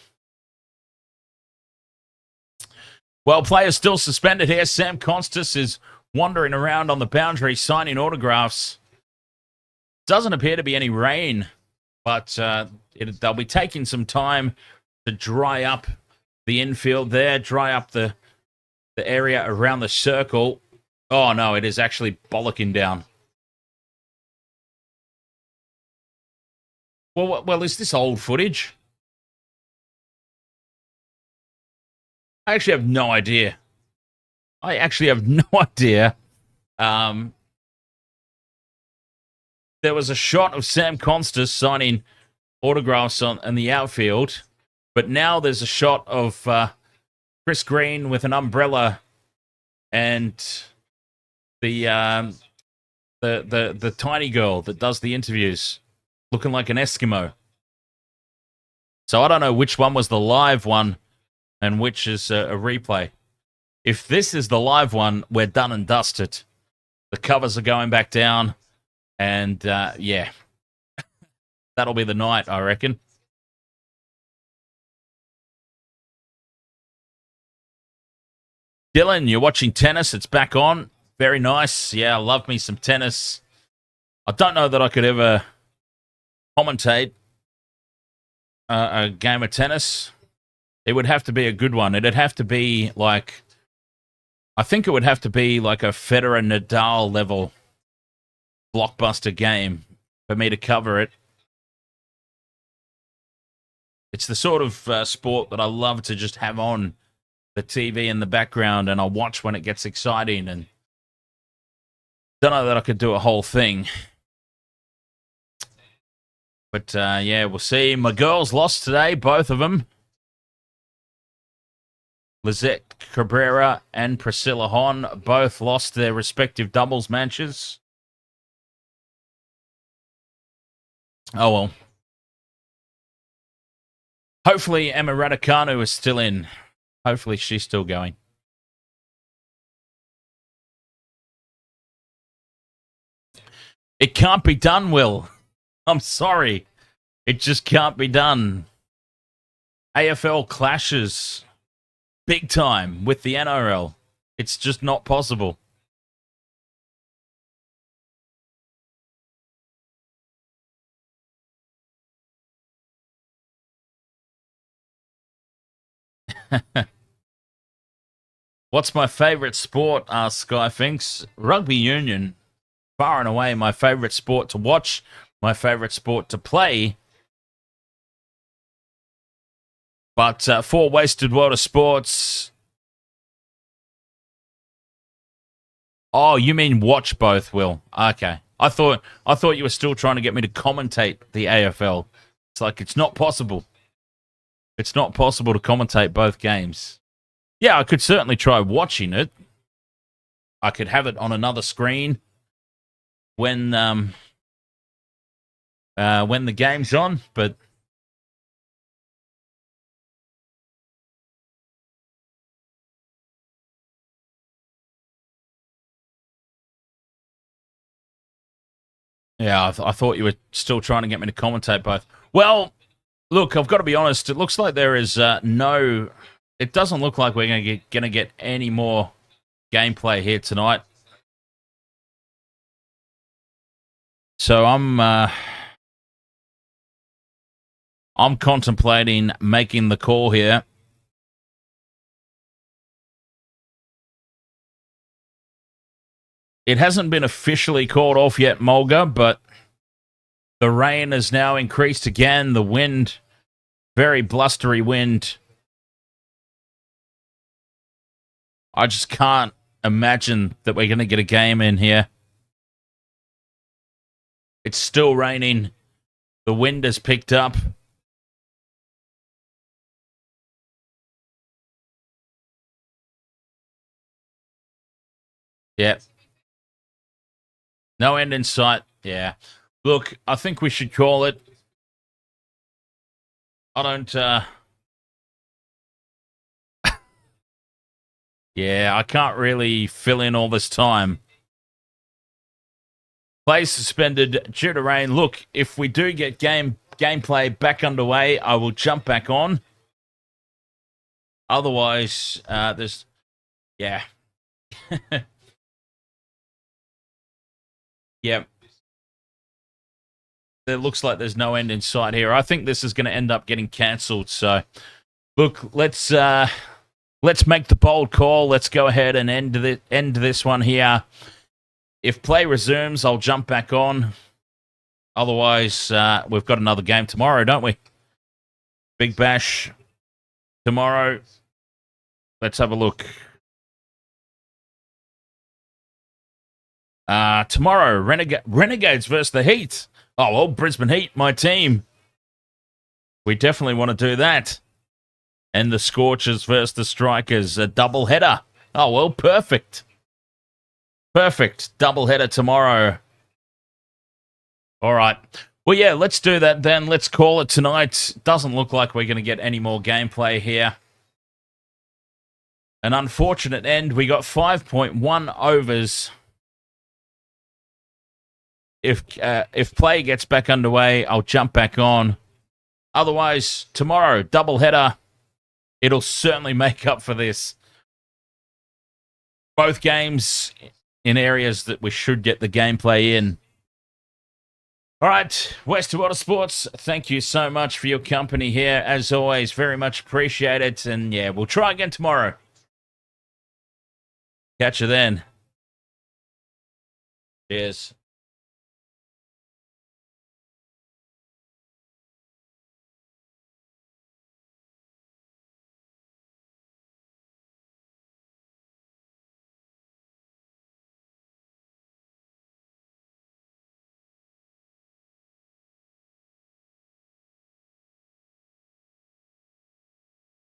Well, players still suspended here. Sam Konstas is wandering around on the boundary signing autographs. Doesn't appear to be any rain, but they'll be taking some time to dry up the infield there, dry up the area around the circle. Oh, no, it is actually bollocking down. Well, is this old footage? I actually have no idea. There was a shot of Sam Konstas signing autographs in the outfield, But now there's a shot of Chris Green with an umbrella and the tiny girl that does the interviews looking like an Eskimo. So I don't know which one was the live one and which is a replay. If this is the live one, we're done and dusted. The covers are going back down. And, yeah, that'll be the night, I reckon. Dylan, you're watching tennis. It's back on. Very nice. Yeah, I love me some tennis. I don't know that I could ever commentate a game of tennis. It would have to be a good one. It'd have to be like, I think it would have to be like a Federer Nadal level blockbuster game for me to cover it. It's the sort of sport that I love to just have on the TV in the background and I'll watch when it gets exciting, and don't know that I could do a whole thing. But, yeah, we'll see. My girls lost today, both of them. Lizette Cabrera and Priscilla Hon both lost their respective doubles matches. Oh, well. Hopefully Emma Raducanu is still in. Hopefully she's still going. It can't be done, Will. I'm sorry. It just can't be done. AFL clashes big time with the NRL. It's just not possible. What's my favourite sport? Asks Skyfinks. Rugby union. Far and away my favourite sport to watch. My favourite sport to play. But for Wasted World of Sports... Oh, you mean watch both, Will? Okay. I thought you were still trying to get me to commentate the AFL. It's like, it's not possible. It's not possible to commentate both games. Yeah, I could certainly try watching it. I could have it on another screen when the game's on, but yeah, I thought you were still trying to get me to commentate both. Well, look, I've got to be honest. It looks like there is no. It doesn't look like we're going to get any more gameplay here tonight. So I'm contemplating making the call here. It hasn't been officially called off yet, Mulga, but the rain has now increased again. The wind, very blustery wind. I just can't imagine that we're going to get a game in here. It's still raining. The wind has picked up. Yep. No end in sight. Yeah. Look, I think we should call it. I don't... Yeah, I can't really fill in all this time. Play suspended due to rain. Look, if we do get gameplay back underway, I will jump back on. Otherwise, there's... Yeah. Yep. It looks like there's no end in sight here. I think this is going to end up getting cancelled. So, look, let's make the bold call. Let's go ahead and end this one here. If play resumes, I'll jump back on. Otherwise, we've got another game tomorrow, don't we? Big Bash tomorrow. Let's have a look. Tomorrow, Renegades versus the Heat. Oh, well, Brisbane Heat, my team. We definitely want to do that. And the Scorchers versus the Strikers, a double header. Oh, well, perfect. Perfect. Double header tomorrow. All right. Well, yeah, let's do that then. Let's call it tonight. Doesn't look like we're going to get any more gameplay here. An unfortunate end. We got 5.1 overs. If play gets back underway, I'll jump back on. Otherwise, tomorrow, double header. It'll certainly make up for this. Both games in areas that we should get the gameplay in. All right, West to Water Sports, thank you so much for your company here. As always, very much appreciate it. And yeah, we'll try again tomorrow. Catch you then. Cheers.